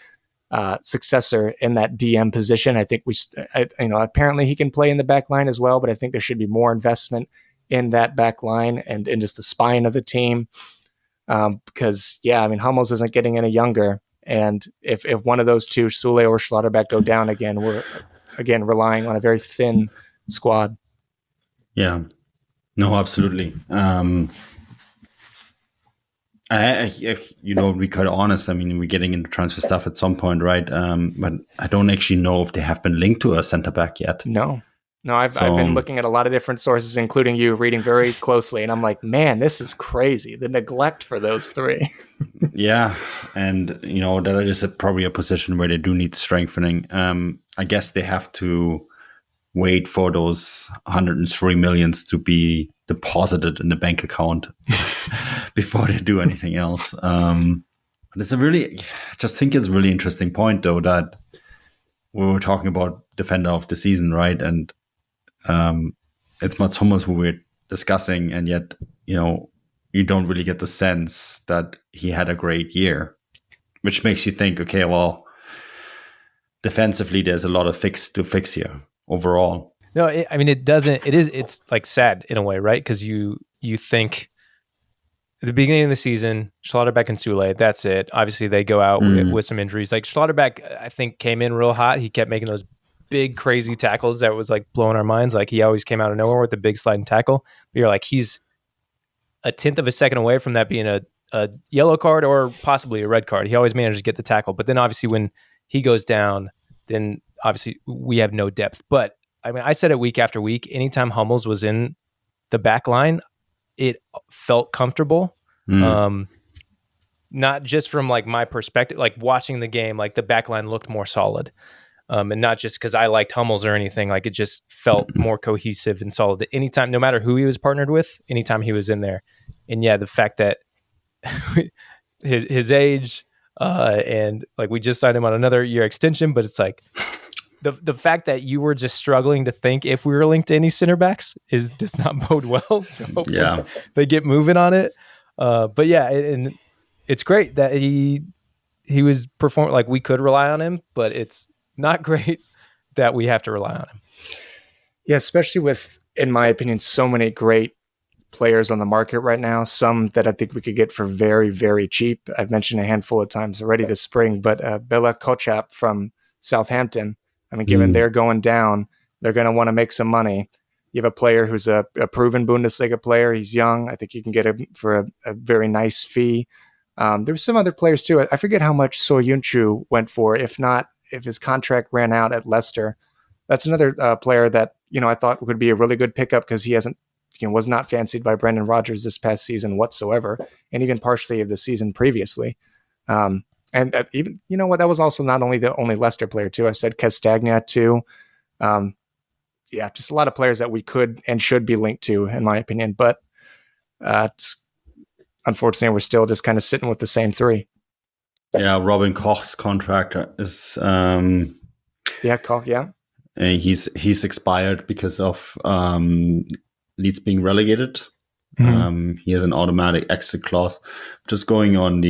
successor in that DM position. I think apparently he can play in the back line as well, but I think there should be more investment in that back line and in just the spine of the team. Because Hummels isn't getting any younger. And if one of those two, Sule or Schlotterbeck, go down again, we're again relying on a very thin squad. Yeah, no, absolutely. To be quite honest, we're getting into transfer stuff at some point, right? But I don't actually know if they have been linked to a center back yet. No, I've been looking at a lot of different sources, including you, reading very closely, and I'm like, man, this is crazy. The neglect for those 3. Yeah, and that is probably a position where they do need strengthening. I guess they have to wait for those 103 millions to be deposited in the bank account before they do anything else. But I just think it's a really interesting point, though, that we were talking about defender of the season, right? And it's Mats Hummels who we're discussing, and yet, you don't really get the sense that he had a great year, which makes you think, okay, well, defensively, there's a lot of fix here overall. No, it doesn't. It's like sad in a way, right? Because you think at the beginning of the season, Schlotterbeck and Sule, that's it. Obviously, they go out with some injuries. Like Schlotterbeck, I think, came in real hot. He kept making those big, crazy tackles that was like blowing our minds. Like he always came out of nowhere with a big sliding tackle. But you're like, he's a tenth of a second away from that being a yellow card or possibly a red card. He always managed to get the tackle. But then obviously when he goes down, then obviously we have no depth. But I said it week after week, anytime Hummels was in the back line, it felt comfortable. Not just from like my perspective, like watching the game, like the back line looked more solid. And not just because I liked Hummels or anything, like it just felt more cohesive and solid. Anytime, no matter who he was partnered with, anytime he was in there. And yeah, the fact that his age and like we just signed him on another year extension, but it's like the fact that you were just struggling to think if we were linked to any center backs does not bode well. So hopefully they get moving on it. But yeah, and it's great that he was performing, like we could rely on him, but it's not great that we have to rely on him. Yeah, especially with, in my opinion, so many great players on the market right now, some that I think we could get for very, very cheap. I've mentioned a handful of times already this spring, but Bela Kotchap from Southampton, given they're going down, they're going to want to make some money. You have a player who's a proven Bundesliga player. He's young. I think you can get him for a very nice fee. There's some other players too. I forget how much Soyuncu went for, if his contract ran out at Leicester. That's another player that, I thought would be a really good pickup because he was not fancied by Brendan Rodgers this past season whatsoever, and even partially of the season previously. And even, that was also not only the only Leicester player too. I said Castagna too. Just a lot of players that we could and should be linked to, in my opinion. But unfortunately, we're still just kind of sitting with the same 3. Yeah, Robin Koch's contract is Koch, yeah. He's expired because of Leeds being relegated. He has an automatic exit clause. Just going on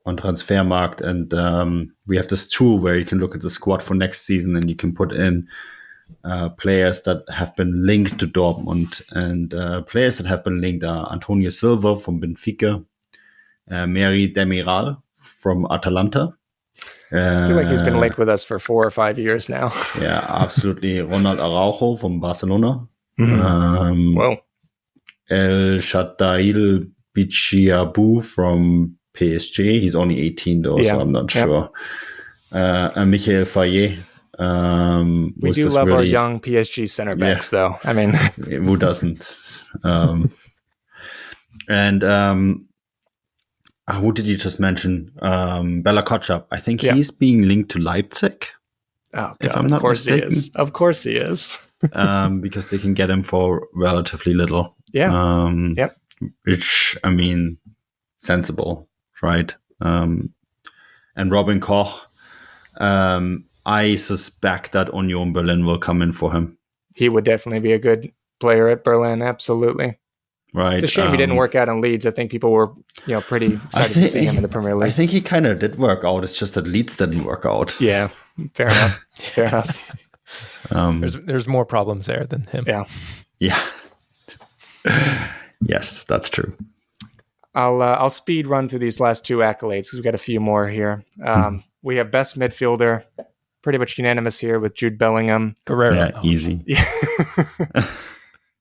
Transfermarkt, and we have this tool where you can look at the squad for next season, and you can put in players that have been linked to Dortmund, and players that have been linked are Antonio Silva from Benfica, Mary Demiral from Atalanta. I feel like he's been linked with us for 4 or 5 years now. Yeah, absolutely. Ronald Araujo from Barcelona. Well, El Shatail Bichiabu from PSG. He's only 18 though, so I'm not sure. And Michael Fayet. We do love our young PSG center backs, though. Who doesn't? And Who did you just mention? Bella Kotschap. I think he's being linked to Leipzig. Oh, God, if I'm not mistaken. He is. Of course he is. Because they can get him for relatively little. Yeah. Yep. Which, I mean, sensible, right? And Robin Koch, I suspect that Union Berlin will come in for him. He would definitely be a good player at Berlin, absolutely. Right. It's a shame he didn't work out in Leeds. I think people were, pretty excited to see him in the Premier League. I think he kind of did work out. It's just that Leeds didn't work out. Yeah, fair enough. Fair enough. There's more problems there than him. Yeah. Yes, that's true. I'll speed run through these last two accolades because we've got a few more here. We have best midfielder, pretty much unanimous here with Jude Bellingham. Guerrero. Yeah, easy. Yeah.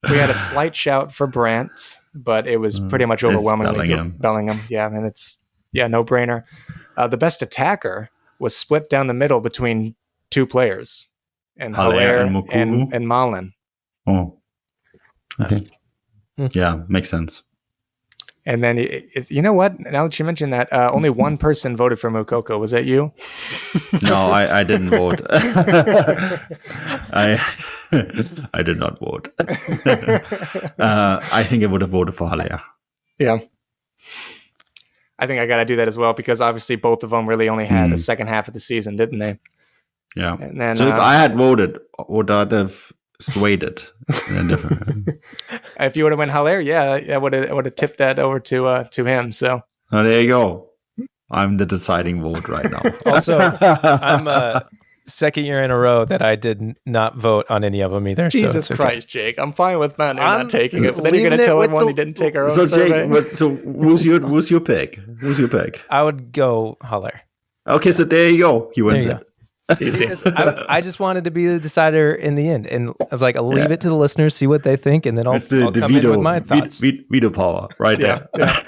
We had a slight shout for Brandt, but it was pretty much overwhelmingly Bellingham. Yeah, and it's no brainer. The best attacker was split down the middle between two players, and Haller and Malen. Oh, okay. Yeah, makes sense. And then, you know what? Now that you mentioned that, only one person voted for Moukoko. Was that you? No, I didn't vote. I did not vote. I think I would have voted for Haller. Yeah. I think I got to do that as well because obviously both of them really only had the second half of the season, didn't they? Yeah. And then, so if I had voted, would I have swayed it? If you would have went Haller, I would have tipped that over to him. So there you go. I'm the deciding vote right now. Also, I'm second year in a row that I did not vote on any of them either. Jesus Christ, Jake! I'm fine with Manu not taking it, but then you're going to tell everyone he didn't take our own survey. Jake, so who's your pick? Who's your pick? I would go Haller. Okay, so there you go. He wins it. Easy. I just wanted to be the decider in the end, and I was like, I'll leave it to the listeners, see what they think, and then I'll come in with my thoughts. Veto power, right there. Yeah.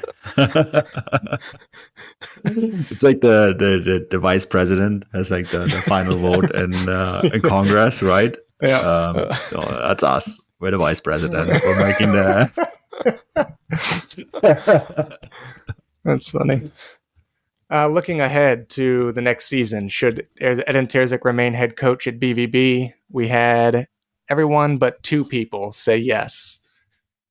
It's like the vice president has like the final vote in Congress, right? Yeah. That's us. We're the vice president. We're making the. That's funny. Looking ahead to the next season, should Edin Terzic remain head coach at BVB? We had everyone but two people say yes.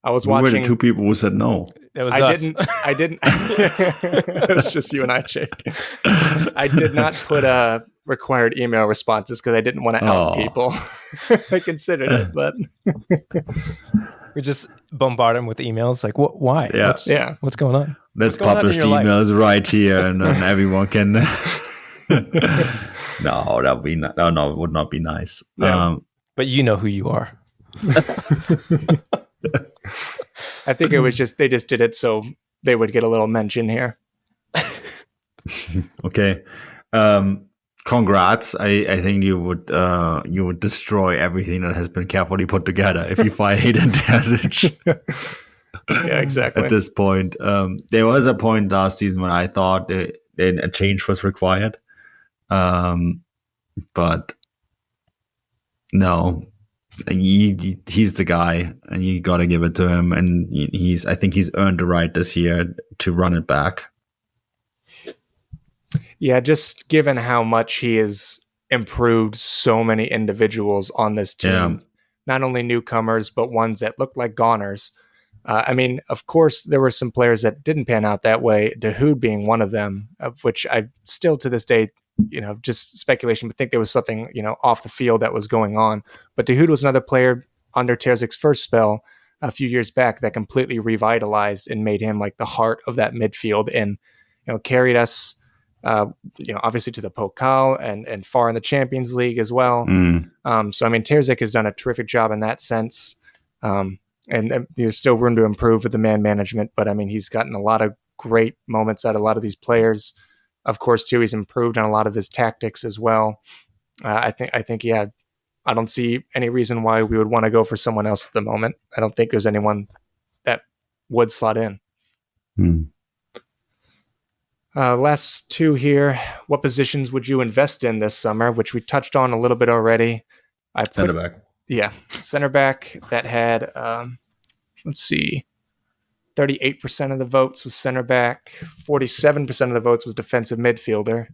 I was watching. Were the two people who said no? It was us. I didn't. It was just you and I, Jake. I did not put required email responses because I didn't want to out people. I considered it, but we just bombard them with emails. Like, what? Why? Yeah. What's going on? Let's publish the emails right here, and then everyone can. No, that would be it would not be nice. Yeah. But you know who you are. I think it was just they just did it so they would get a little mention here. Okay. Congrats. I think you would destroy everything that has been carefully put together if you fire Edin Terzic. Yeah, exactly. At this point, there was a point last season when I thought a change was required, but no, he's the guy, and you got to give it to him. And I think he's earned the right this year to run it back. Yeah, just given how much he has improved so many individuals on this team, not only newcomers but ones that looked like goners. I mean, of course, there were some players that didn't pan out that way, Dahoud being one of them, of which I still to this day, just speculation, but think there was something, off the field that was going on. But Dahoud was another player under Terzic's first spell a few years back that completely revitalized and made him like the heart of that midfield and, carried us, obviously to the Pokal and far in the Champions League as well. So, I mean, Terzic has done a terrific job in that sense. And there's still room to improve with the man management, but I mean, he's gotten a lot of great moments out of a lot of these players. Of course, too, he's improved on a lot of his tactics as well. I think, I don't see any reason why we would want to go for someone else at the moment. I don't think there's anyone that would slot in. Last two here. What positions would you invest in this summer? Which we touched on a little bit already. Center back. Yeah, center back that had, let's see. 38% of the votes was center back, 47% of the votes was defensive midfielder,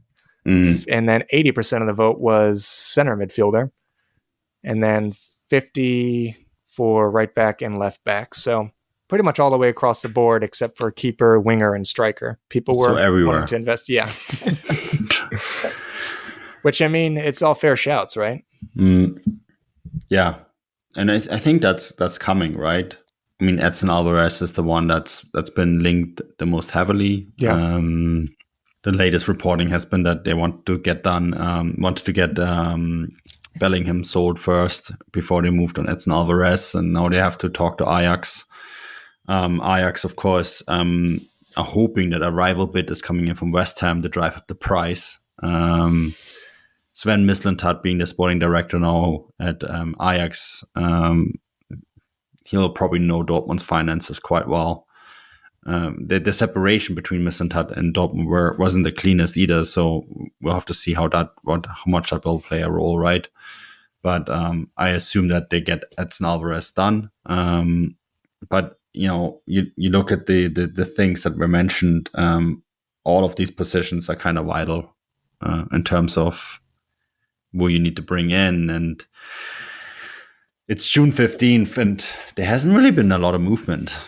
and then 80% of the vote was center midfielder, and then 50 for right back and left back. So pretty much all the way across the board, except for keeper, winger, and striker. People were wanting to invest. Yeah. Which, I mean, it's all fair shouts, right? Yeah. And I think that's coming, right? I mean, Edson Alvarez is the one that's been linked the most heavily. Yeah. The latest reporting has been that they wanted to get Bellingham sold first before they moved on Edson Alvarez, and now they have to talk to Ajax. Ajax, of course, are hoping that a rival bid is coming in from West Ham to drive up the price. Sven Mislintat being the sporting director now at Ajax, he'll probably know Dortmund's finances quite well. The separation between Mislintat and Dortmund wasn't the cleanest either, so we'll have to see how much that will play a role, right? But I assume that they get Edson Alvarez done. But you look at the things that were mentioned. All of these positions are kind of vital in terms of who you need to bring in, and it's June 15th, and there hasn't really been a lot of movement.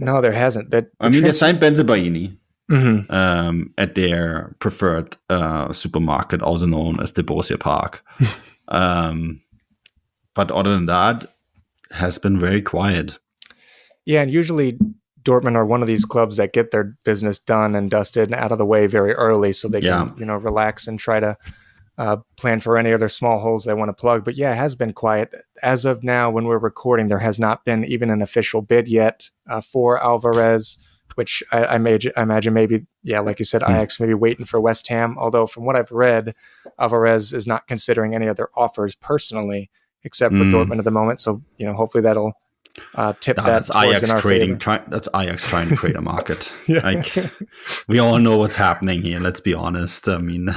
No, there hasn't. They signed Benzebaini at their preferred supermarket, also known as the Borussia Park. But other than that, has been very quiet. Yeah, and usually Dortmund are one of these clubs that get their business done and dusted and out of the way very early, so they can relax and try to plan for any other small holes they want to plug. But yeah, it has been quiet. As of now, when we're recording, there has not been even an official bid yet for Alvarez, which I imagine maybe, like you said, Ajax may be waiting for West Ham. Although from what I've read, Alvarez is not considering any other offers personally, except for Dortmund at the moment. So, hopefully that'll tip that towards in our favor. That's Ajax trying to create a market. Like, we all know what's happening here. Let's be honest. I mean,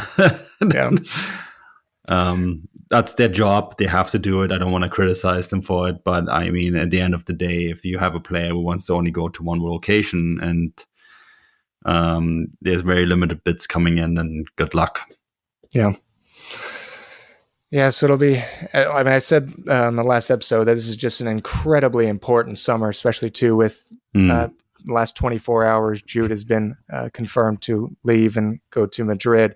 that's their job. They have to do it. I don't want to criticize them for it, but I mean, at the end of the day, if you have a player who wants to only go to one location and there's very limited bids coming in, then good luck. Yeah. Yeah, so it'll be, I said in the last episode that this is just an incredibly important summer, especially too with the last 24 hours, Jude has been confirmed to leave and go to Madrid.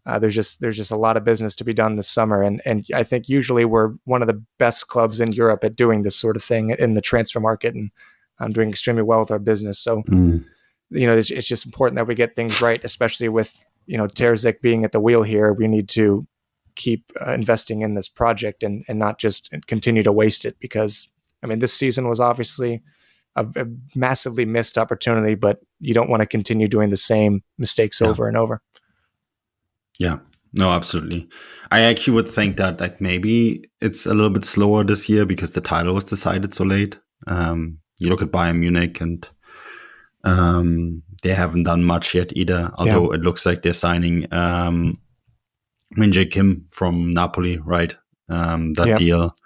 There's just a lot of business to be done this summer. And I think usually we're one of the best clubs in Europe at doing this sort of thing in the transfer market, and I'm doing extremely well with our business. So, it's just important that we get things right, especially with, Terzic being at the wheel here. We need to keep investing in this project and not just continue to waste it, because this season was obviously a massively missed opportunity, but you don't want to continue doing the same mistakes over and over. Yeah, no, absolutely. I actually would think that maybe it's a little bit slower this year because the title was decided so late. You look at Bayern Munich and they haven't done much yet either, although it looks like they're signing Min-Jae Kim from Napoli, right? That deal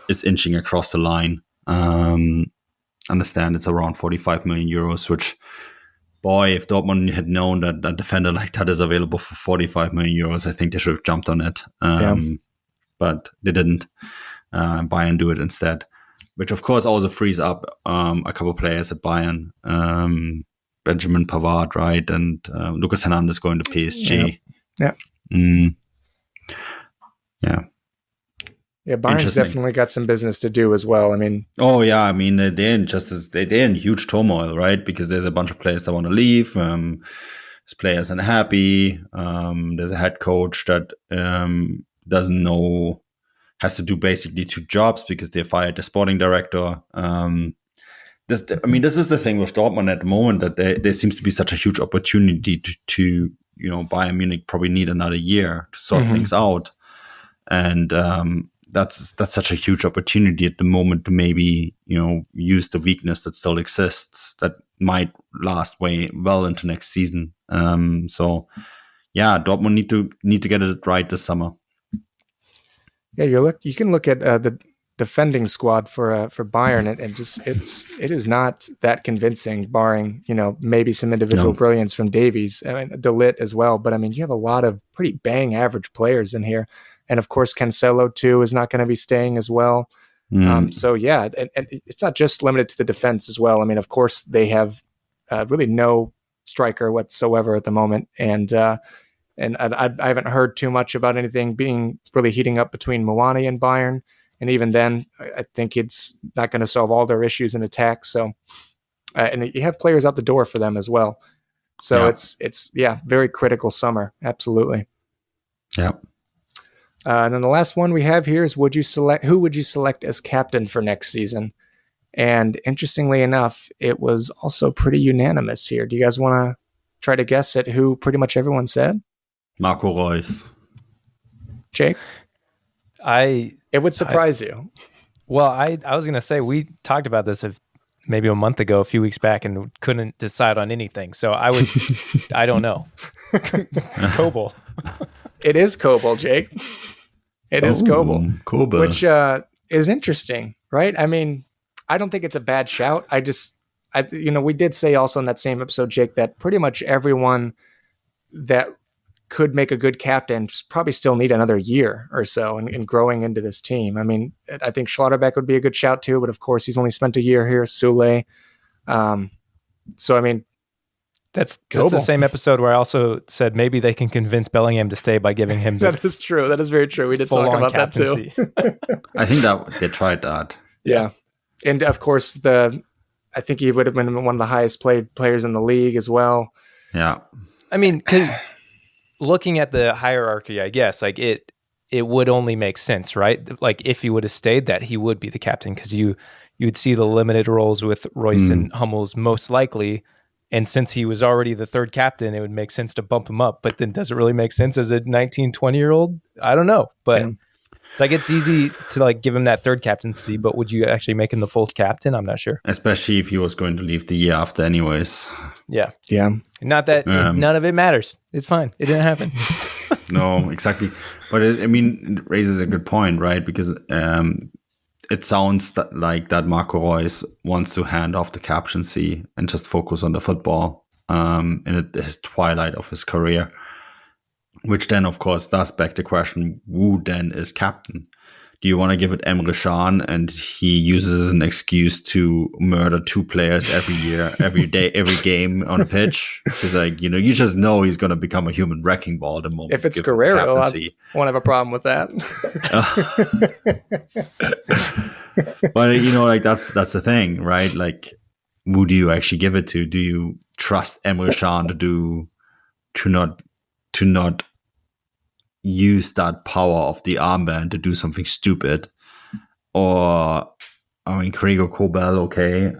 is inching across the line. Understand it's around 45 million euros, which, boy, if Dortmund had known that a defender like that is available for 45 million euros, I think they should have jumped on it. But they didn't. Bayern do it instead, which of course also frees up a couple of players at Bayern. Benjamin Pavard, right? And Lucas Hernandez going to PSG. Yeah, Bayern's definitely got some business to do as well. they're in huge turmoil, right? Because there's a bunch of players that want to leave. There's players unhappy. There's a head coach that doesn't know, has to do basically two jobs because they fired the sporting director. This is the thing with Dortmund at the moment, that there seems to be such a huge opportunity to Bayern Munich probably need another year to sort things out. And that's such a huge opportunity at the moment to maybe, use the weakness that still exists that might last way well into next season. Dortmund need to get it right this summer. Yeah, you can look at defending squad for Bayern, and it is not that convincing, barring maybe some individual brilliance from Davies, De Ligt as well. But I mean, you have a lot of pretty bang average players in here, and of course Cancelo too is not going to be staying as well. So yeah, and it's not just limited to the defense as well. I mean, of course they have really no striker whatsoever at the moment, and I haven't heard too much about anything being really heating up between Muani and Bayern. And even then, I think it's not going to solve all their issues in attack. So, and you have players out the door for them as well. So it's very critical summer. Absolutely. Yeah. And then the last one we have here is who would you select as captain for next season? And interestingly enough, it was also pretty unanimous here. Do you guys want to try to guess at who pretty much everyone said? Marco Reus. Jake? It would surprise you. Well, I was going to say, we talked about this maybe a month ago, a few weeks back, and couldn't decide on anything. So I don't know. Kobel. It is Kobel, Jake. It is Kobel. Which is interesting, right? I mean, I don't think it's a bad shout. We did say also in that same episode, Jake, that pretty much everyone that could make a good captain probably still need another year or so in growing into this team. I mean, I think Schlotterbeck would be a good shout too, but of course he's only spent a year here. Sule. So, I mean, that's the same episode where I also said maybe they can convince Bellingham to stay by giving him that is true. That is very true. We did talk about captaincy. That too. I think that they tried that. Yeah. And of course I think he would have been one of the highest played players in the league as well. Yeah. I mean, looking at the hierarchy, I guess, like it would only make sense, right? Like if he would have stayed, that he would be the captain, because you'd see the limited roles with Royce and Hummels most likely. And since he was already the third captain, it would make sense to bump him up. But then does it really make sense as a 19, 20-year-old? I don't know. But it's like it's easy to like give him that third captaincy, but would you actually make him the full captain? I'm not sure. Especially if he was going to leave the year after anyways. Yeah. Yeah. Not that none of it matters. It's fine. It didn't happen. No, exactly. But it raises a good point, right? Because it sounds like that Marco Reus wants to hand off the captaincy and just focus on the football in his twilight of his career. Which then, of course, does beg the question, who then is captain? Do you want to give it Emre Can and he uses an excuse to murder 2 players every year, every day, every game on a pitch? Because, like, you just know he's going to become a human wrecking ball the moment. If it's Guerrero, I won't have a problem with that. But, that's the thing, right? Like, who do you actually give it to? Do you trust Emre Can to not use that power of the armband to do something stupid? Or, I mean, Gregor Kobel, okay.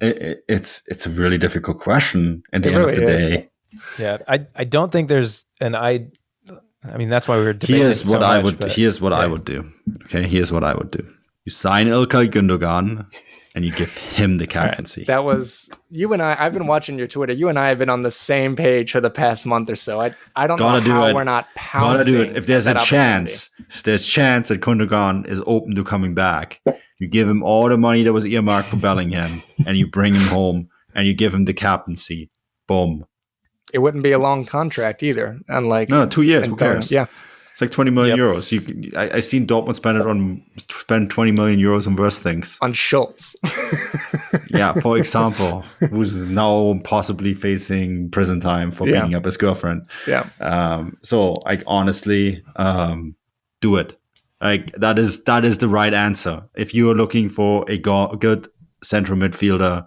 It's a really difficult question at the end of the day. Yeah, I don't think there's I mean, that's why we were debating. Here's what I would do. Okay, here's what I would do. You sign Ilkay Gundogan and you give him the captaincy. That was you and I've been watching your Twitter. You and I have been on the same page for the past month or so. I don't know how we're not pouncing. Gotta do it. If there's a chance that Gundogan is open to coming back, you give him all the money that was earmarked for Bellingham and you bring him home and you give him the captaincy. Boom. It wouldn't be a long contract either. Unlike 2 years. Who cares? Yeah. It's like 20 million euros. I seen Dortmund spend 20 million euros on worse things. On Schultz. Yeah, for example, who's now possibly facing prison time for beating up his girlfriend. Yeah. So, like, honestly, do it. Like, that is the right answer. If you are looking for a good central midfielder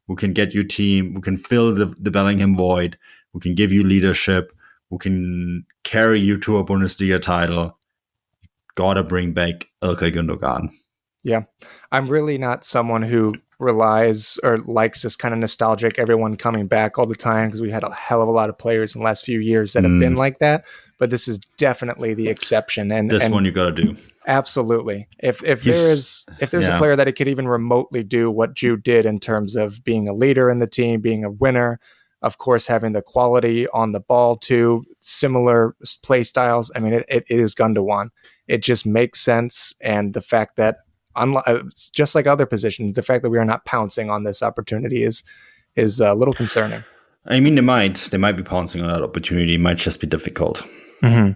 who can get your team, who can fill the Bellingham void, who can give you leadership, who can carry you to a Bundesliga title, you gotta bring back Ilkay Gundogan. Yeah. I'm really not someone who relies or likes this kind of nostalgic everyone coming back all the time, because we had a hell of a lot of players in the last few years that have been like that. But this is definitely the exception. And one you gotta do. Absolutely. If there's a player that it could even remotely do what Jude did in terms of being a leader in the team, being a winner, of course, having the quality on the ball too, similar play styles. I mean, it is Gundogan. it just makes sense. And the fact that, just like other positions, the fact that we are not pouncing on this opportunity is a little concerning. I mean, they might be pouncing on that opportunity. It might just be difficult. Mm-hmm.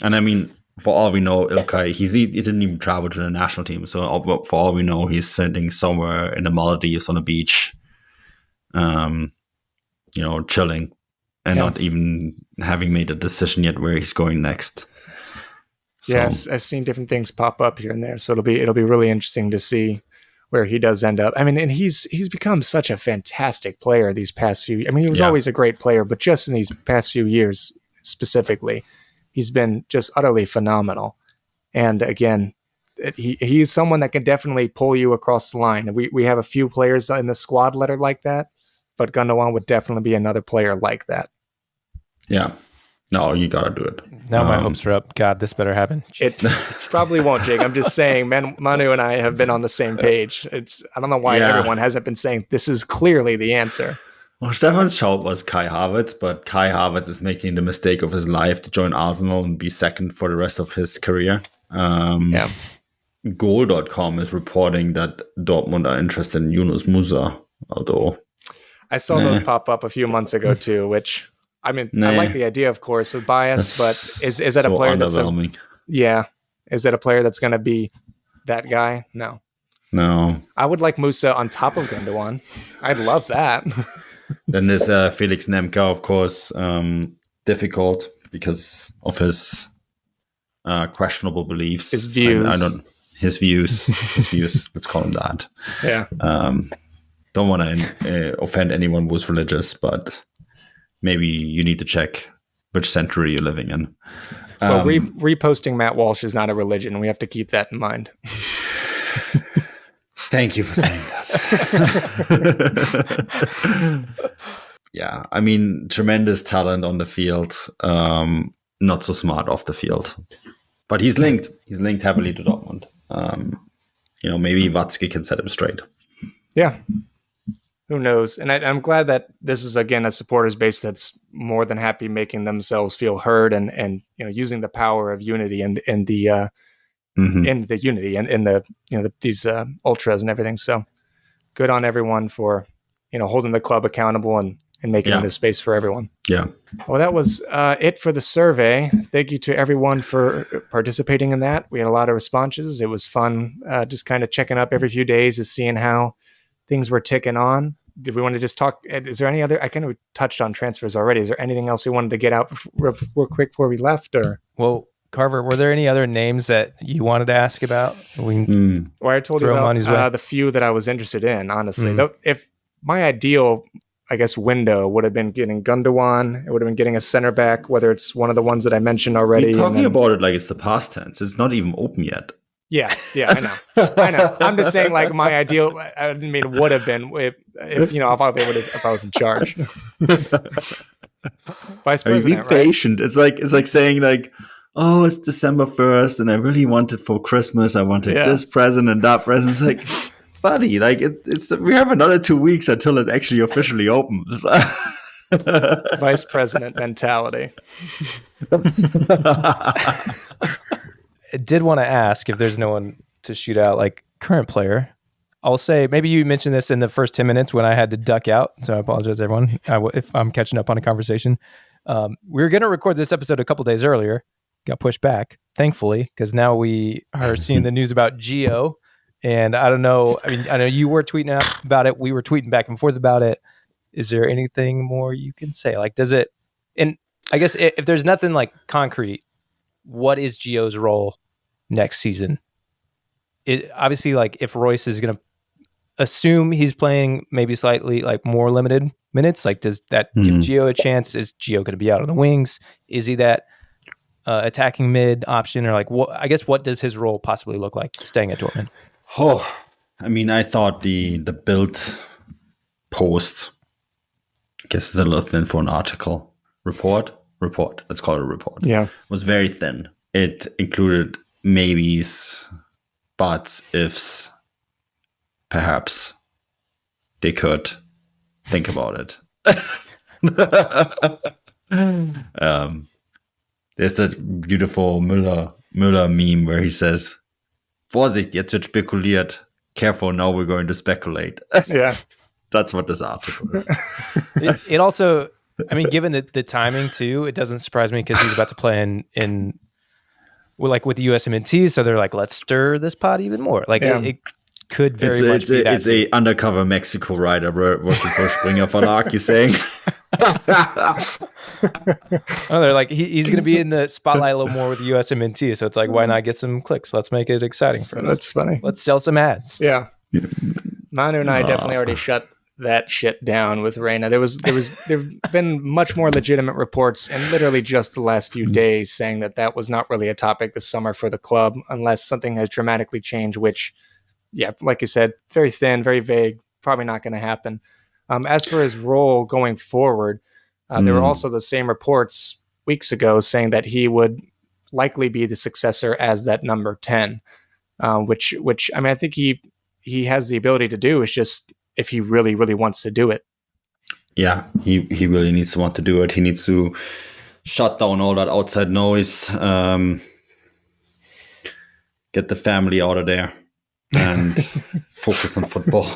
And I mean, for all we know, Ilkay, he didn't even travel to the national team. So for all we know, he's sitting somewhere in the Maldives on a beach, chilling and not even having made a decision yet where he's going next. So. Yes, I've seen different things pop up here and there. So it'll be really interesting to see where he does end up. I mean, and he's become such a fantastic player these past few. I mean, he was always a great player, but just in these past few years specifically, he's been just utterly phenomenal. And again, he's someone that can definitely pull you across the line. We have a few players in the squad that are like that, but Gundogan would definitely be another player like that. Yeah. No, you got to do it. Now my hopes are up. God, this better happen. It probably won't, Jake. I'm just saying, Manu and I have been on the same page. I don't know why everyone hasn't been saying this is clearly the answer. Well, Stefan's shout was Kai Havertz, but Kai Havertz is making the mistake of his life to join Arsenal and be second for the rest of his career. Goal.com is reporting that Dortmund are interested in Yunus Musa, although... I saw those pop up a few months ago too, which... I mean, I like the idea, of course, with bias, but is that a player that's is that a player that's going to be that guy? No. I would like Musa on top of Gundogan. I'd love that. Then there's Felix Nemka, of course, difficult because of his questionable beliefs, his views. His views. Let's call him that. Yeah. Don't want to offend anyone who's religious, but. Maybe you need to check which century you're living in. Well, reposting Matt Walsh is not a religion. We have to keep that in mind. Thank you for saying that. Yeah, I mean, tremendous talent on the field. Not so smart off the field. But he's linked. He's linked heavily to Dortmund. Maybe Watzke can set him straight. Yeah. Who knows? And I'm glad that this is, again, a supporters base that's more than happy making themselves feel heard and using the power of unity and the unity and these ultras and everything. So good on everyone for, holding the club accountable and making it a space for everyone. Yeah. Well, that was it for the survey. Thank you to everyone for participating in that. We had a lot of responses. It was fun just kind of checking up every few days and seeing how things were ticking on. Did we want to just talk? Is there any other? I kind of touched on transfers already. Is there anything else we wanted to get out real quick before we left? Or well, Carver, were there any other names that you wanted to ask about? Well, I told you about the few that I was interested in. Honestly, though, if my ideal, I guess, window would have been getting Gundogan, it would have been getting a center back, whether it's one of the ones that I mentioned already. You're talking about it like it's the past tense. It's not even open yet. Yeah, I know. I'm just saying, like, my ideal. I didn't mean would have been if I was in charge. Vice president, be patient. Right? It's like saying like, oh, it's December 1st, and I really wanted for Christmas. I wanted this present and that present. It's like, buddy, like it's we have another 2 weeks until it actually officially opens. Vice president mentality. I did want to ask if there's no one to shoot out, like current player. I'll say maybe you mentioned this in the first 10 minutes when I had to duck out. So I apologize, everyone, if I'm catching up on a conversation. We were going to record this episode a couple days earlier, got pushed back, thankfully, because now we are seeing the news about Gio. And I don't know. I mean, I know you were tweeting about it. We were tweeting back and forth about it. Is there anything more you can say? Like, does it? And I guess if there's nothing like concrete, what is Gio's role next season? It obviously, like, if Royce is going to assume he's playing maybe slightly like more limited minutes, like, does that give Gio a chance? Is Gio going to be out on the wings? Is he that attacking mid option, or like what? I guess what does his role possibly look like staying at Dortmund? Oh, I mean, I thought the Bild post, I guess it's a little thin for an article. Report. Let's call it a report. Yeah. Was very thin. It included maybes, buts, ifs, perhaps they could think about it. There's that beautiful Müller Müller meme where he says, Vorsicht, jetzt wird spekuliert. Careful, now we're going to speculate. Yeah. That's what this article is. It also, I mean, given the timing too, it doesn't surprise me because he's about to play in with the USMNT, so they're like, let's stir this pot even more. Like it could very much be that. It's a undercover Mexico writer working for Springer Verlag, you saying? Oh, they're like, he's going to be in the spotlight a little more with the USMNT, so it's like, why not get some clicks? Let's make it exciting for us. That's funny. Let's sell some ads. Yeah. Manu and I definitely already shut that shit down with Reyna. There've been much more legitimate reports in literally just the last few days saying that was not really a topic this summer for the club unless something has dramatically changed, which, yeah, like you said, very thin, very vague, probably not going to happen. As for his role going forward, there were also the same reports weeks ago saying that he would likely be the successor as that number 10, which I mean, I think he has the ability to do. It's just if he really, really wants to do it. Yeah, he really needs to want to do it. He needs to shut down all that outside noise, get the family out of there, and focus on football.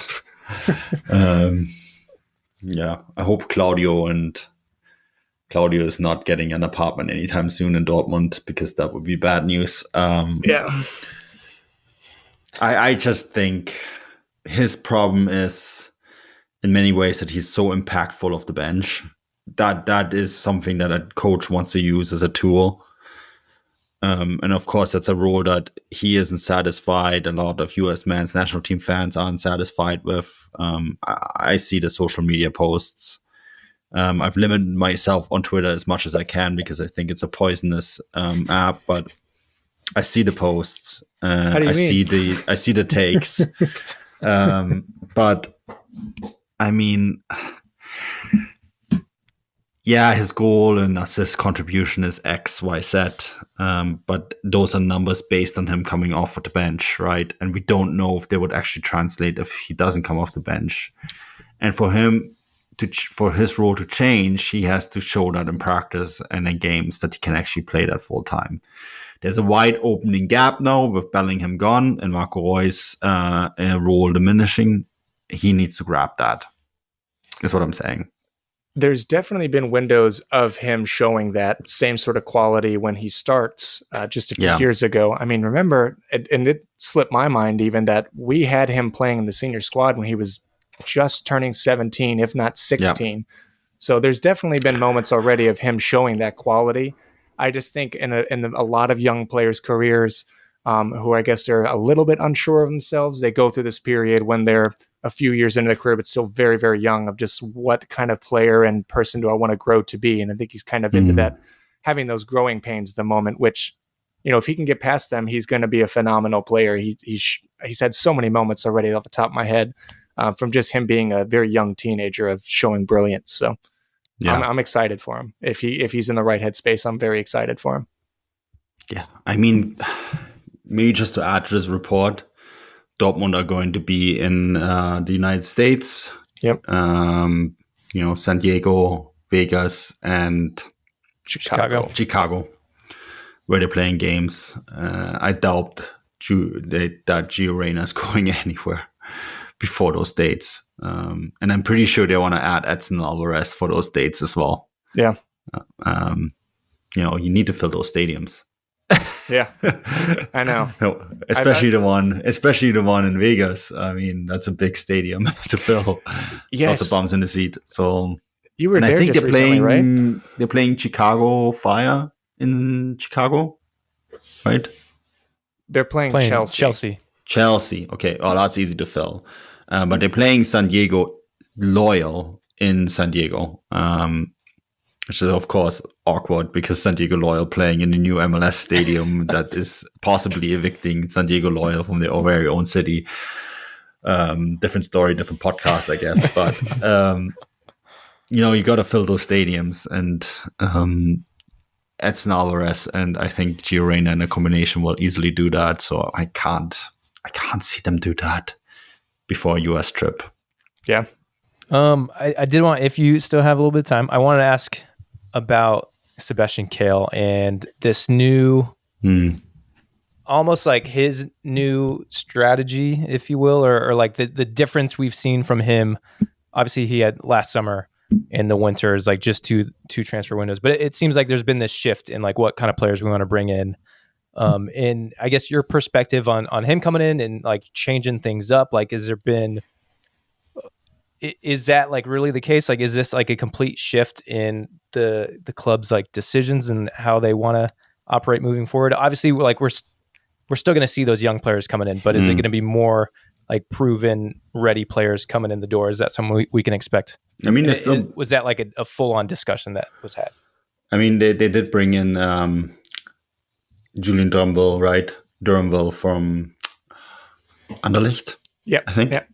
Yeah, I hope Claudio is not getting an apartment anytime soon in Dortmund, because that would be bad news. Yeah. I just think his problem is in many ways that he's so impactful off the bench. That is something that a coach wants to use as a tool. And of course, that's a role that he isn't satisfied. A lot of US men's national team fans aren't satisfied with. I see the social media posts. I've limited myself on Twitter as much as I can because I think it's a poisonous app, but I see the posts. How do you mean? I see the takes. But I mean, yeah, his goal and assist contribution is X, Y, Z. But those are numbers based on him coming off of the bench, right? And we don't know if they would actually translate if he doesn't come off the bench. And for him for his role to change, he has to show that in practice and in games that he can actually play that full time. There's a wide opening gap now with Bellingham gone and Marco Reus' role diminishing. He needs to grab that. Is what I'm saying. There's definitely been windows of him showing that same sort of quality when he starts just a few years ago. I mean, remember, and it slipped my mind even that we had him playing in the senior squad when he was just turning 17, if not 16. Yeah. So there's definitely been moments already of him showing that quality. I just think in a lot of young players' careers who I guess are a little bit unsure of themselves, they go through this period when they're a few years into their career, but still very, very young, of just what kind of player and person do I want to grow to be? And I think he's kind of into that, having those growing pains at the moment, which, you know, if he can get past them, he's going to be a phenomenal player. He's had so many moments already off the top of my head from just him being a very young teenager of showing brilliance. So I'm excited for him. If he's in the right headspace, I'm very excited for him. Yeah. I mean, maybe just to add to this report, Dortmund are going to be in the United States. Yep. San Diego, Vegas, and Chicago, where they're playing games. I doubt that Gio Reyna is going anywhere before those dates. And I'm pretty sure they want to add Edson Alvarez for those dates as well. Yeah. You need to fill those stadiums. Yeah, I know. Especially the one in Vegas. I mean, that's a big stadium to fill. Yes, lots of bums in the seat. So you were there. I think they're playing, right? They're playing Chicago Fire in Chicago, right? They're playing Chelsea. Okay, well, that's easy to fill. But they're playing San Diego Loyal in San Diego. Which is, of course, awkward because San Diego Loyal playing in the new MLS stadium that is possibly evicting San Diego Loyal from their very own city. Different story, different podcast, I guess. But, you got to fill those stadiums. And Edson Alvarez and I think Gio Reyna in a combination will easily do that. So I can't see them do that before a US trip. Yeah. I did want, if you still have a little bit of time, I wanted to ask about Sebastian Kehl and this new almost like his new strategy, if you will, or like the difference we've seen from him. Obviously, he had last summer and the winter is like just two transfer windows, but it seems like there's been this shift in like what kind of players we want to bring in. And I guess your perspective on him coming in and like changing things up, like is that like really the case? Like, is this like a complete shift in the club's like decisions and how they want to operate moving forward? Obviously, like we're still going to see those young players coming in, but is it going to be more like proven ready players coming in the door? Is that something we can expect? I mean, was that like a full on discussion that was had? I mean, they did bring in Julian Durmville, right? Durmville from Anderlecht. Yeah, I think. Yeah.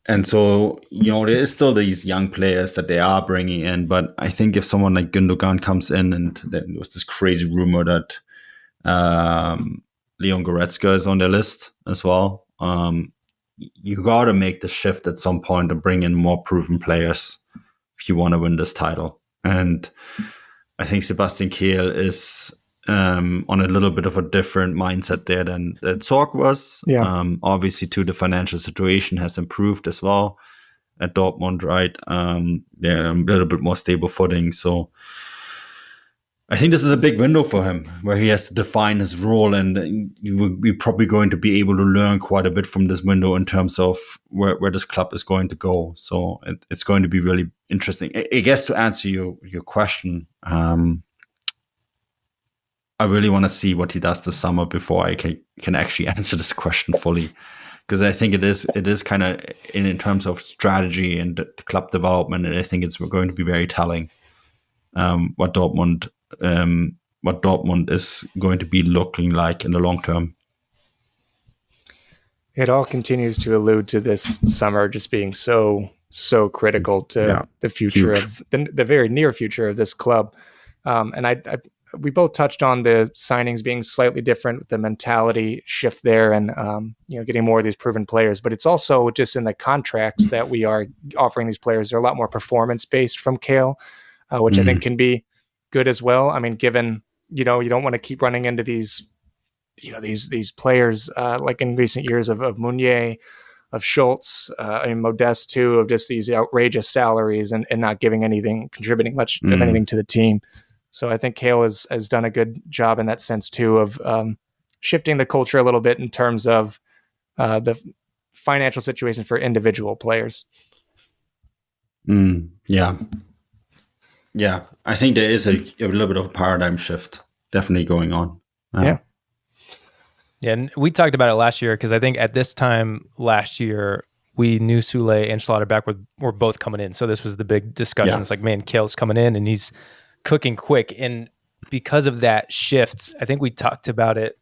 And so, there is still these young players that they are bringing in. But I think if someone like Gundogan comes in, and there was this crazy rumor that Leon Goretzka is on their list as well, you got to make the shift at some point and bring in more proven players if you want to win this title. And I think Sebastian Kehl is on a little bit of a different mindset there than Zorc was. Yeah. Obviously, too, the financial situation has improved as well at Dortmund, right? They're a little bit more stable footing. So I think this is a big window for him where he has to define his role, and we're probably going to be able to learn quite a bit from this window in terms of where this club is going to go. So it's going to be really interesting. I guess to answer your question, I really want to see what he does this summer before I can actually answer this question fully, because I think it is kind of in terms of strategy and the club development, and I think it's going to be very telling what Dortmund is going to be looking like in the long term. It all continues to allude to this summer just being so critical to the future of the very near future of this club. And we both touched on the signings being slightly different, the mentality shift there, and getting more of these proven players. But it's also just in the contracts that we are offering these players. They're a lot more performance based from Kehl, which I think can be good as well. I mean, given you don't want to keep running into these players like in recent years of Meunier, of Schultz, Modeste too, of just these outrageous salaries and not contributing much of anything to the team. So I think Kehl has done a good job in that sense too of shifting the culture a little bit in terms of the financial situation for individual players. Yeah. I think there is a little bit of a paradigm shift definitely going on. Yeah, and we talked about it last year because I think at this time last year we knew Sule and Schlotterbeck were both coming in. So this was the big discussion. It's like, man, Kehl's coming in and he's cooking quick. And because of that shift, I think we talked about it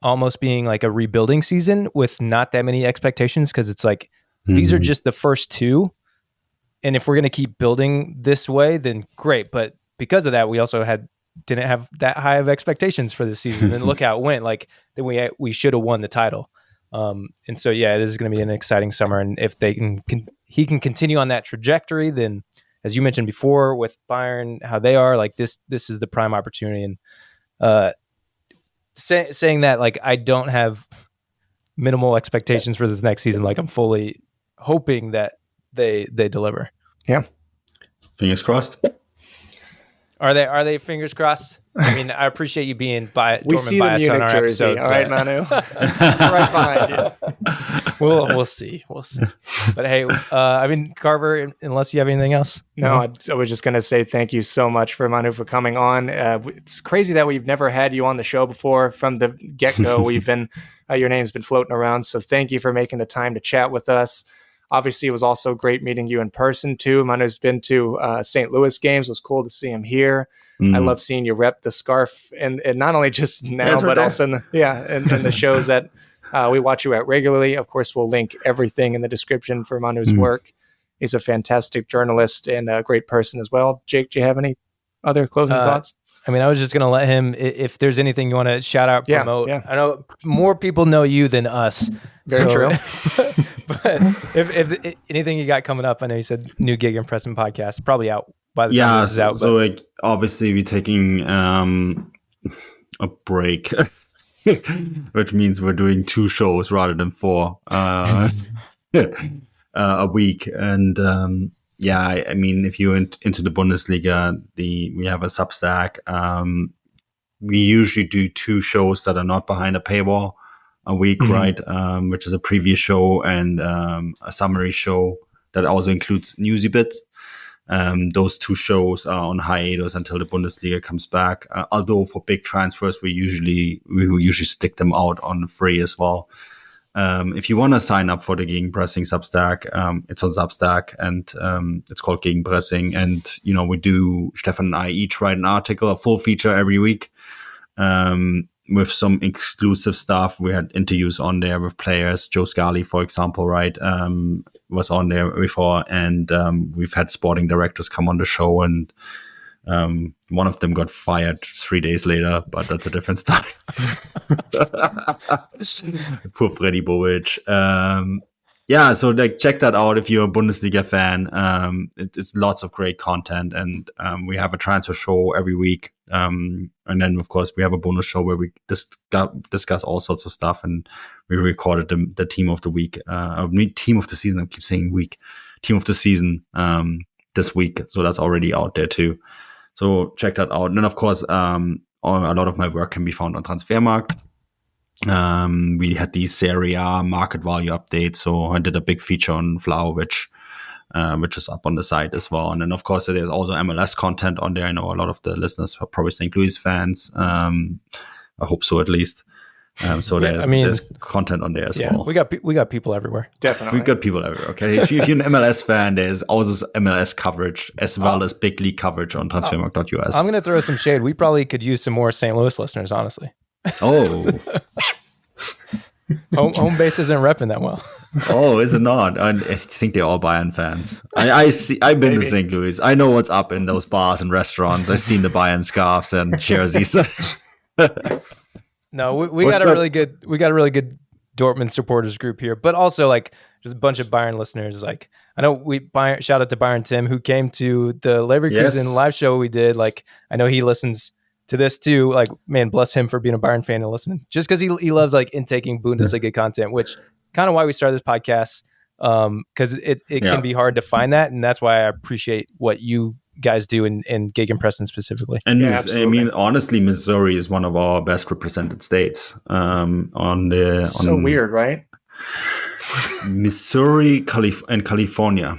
almost being like a rebuilding season with not that many expectations, because it's like these are just the first two. And if we're going to keep building this way, then great. But because of that, we also didn't have that high of expectations for this season. And look how it went. Like, then we should have won the title. And so, yeah, it is going to be an exciting summer. And if he can continue on that trajectory, then as you mentioned before with Bayern, how they are, like this is the prime opportunity. And saying that, like, I don't have minimal expectations for this next season. Like, I'm fully hoping that they deliver. Yeah. Fingers crossed. Are they fingers crossed? I mean, I appreciate you being we see the Munich jersey. Episode, all right, Manu. It's right behind you. We'll see. But hey, I mean, Carver, unless you have anything else. No, I was just going to say thank you so much for Manu for coming on. It's crazy that we've never had you on the show before. From the get-go, we've been your name's been floating around. So thank you for making the time to chat with us. Obviously, it was also great meeting you in person, too. Manu's been to St. Louis games. It was cool to see him here. I love seeing you rep the scarf, and not only just now, but also in the shows that we watch you at regularly. Of course, we'll link everything in the description for Manu's work. He's a fantastic journalist and a great person as well. Jake, do you have any other closing thoughts? I mean, I was just going to let him, if there's anything you want to shout out, promote. Yeah. I know more people know you than us. Very true. But if anything you got coming up, I know you said new gig and pressing podcast, probably out by the time this is out. So like, obviously we're taking a break, which means we're doing 2 shows rather than 4 a week. And I mean, if you're into the Bundesliga, we have a Substack. We usually do 2 shows that are not behind a paywall a week, right? Which is a preview show and a summary show that also includes newsy bits. Those 2 shows are on hiatus until the Bundesliga comes back. Although for big transfers, we usually stick them out on free as well. If you want to sign up for the Gegenpressing Substack, it's on Substack and it's called Gegenpressing. And, Stefan and I each write an article, a full feature every week with some exclusive stuff. We had interviews on there with players. Joe Scali, for example, right, was on there before. And we've had sporting directors come on the show, and one of them got fired 3 days later, but that's a different story. Poor Freddy Bobic. So check that out if you're a Bundesliga fan. It's lots of great content, and we have a transfer show every week. And then, of course, we have a bonus show where we discuss all sorts of stuff, and we recorded the team of the week, team of the season. I keep saying week, team of the season this week. So that's already out there too. So check that out. And then, of course, a lot of my work can be found on Transfermarkt. We had the Serie A market value update. So I did a big feature on Vlahovic, which is up on the site as well. And then, of course, there's also MLS content on there. I know a lot of the listeners are probably St. Louis fans. I hope so, at least. So there's content on there as well. We got people everywhere. Definitely. We got people everywhere. Okay. If you're an MLS fan, there's also MLS coverage as well as big league coverage on transfermarkt.us. I'm going to throw some shade. We probably could use some more St. Louis listeners, honestly. Oh. home base isn't repping that well. Oh, is it not? I think they're all Bayern fans. I've been to St. Louis. I know what's up in those bars and restaurants. I've seen the Bayern scarves and jerseys. No, we got a really good Dortmund supporters group here, but also there's a bunch of Bayern listeners. I know shout out to Bayern Tim, who came to the Leverkusen live show we did. I know he listens to this too. Man, bless him for being a Bayern fan and listening, just because he loves intaking Bundesliga content, which kind of why we started this podcast, because it can be hard to find that, and that's why I appreciate what you guys do in Gegenpressing specifically. And I mean, honestly, Missouri is one of our best represented states. Weird, right? Missouri, and California.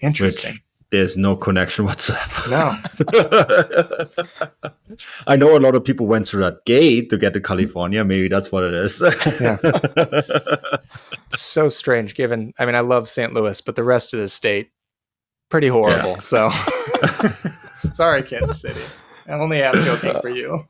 Interesting. There's no connection whatsoever. No. I know a lot of people went through that gate to get to California. Maybe that's what it is. Yeah. It's so strange given, I love St. Louis, but the rest of the state, pretty horrible. Yeah. So sorry, Kansas City. I only have joking for you.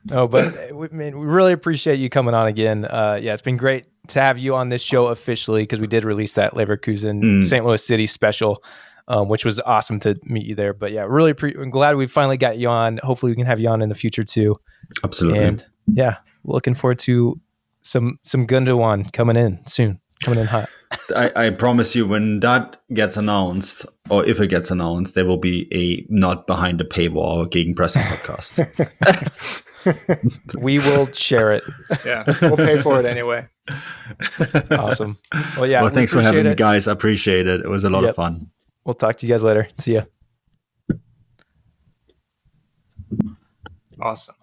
No, but we really appreciate you coming on again. It's been great to have you on this show officially, because we did release that Leverkusen St. Louis City special, which was awesome to meet you there. But really, I'm glad we finally got you on. Hopefully we can have you on in the future too. Absolutely. And looking forward to some Gundogan coming in hot. I promise you, when that gets announced, or if it gets announced, there will be a not behind the paywall Gegenpressing podcast. We will share it. Yeah, we'll pay for it anyway. Awesome. Well, thanks for having me, guys. I appreciate it. It was a lot of fun. We'll talk to you guys later. See ya. Awesome.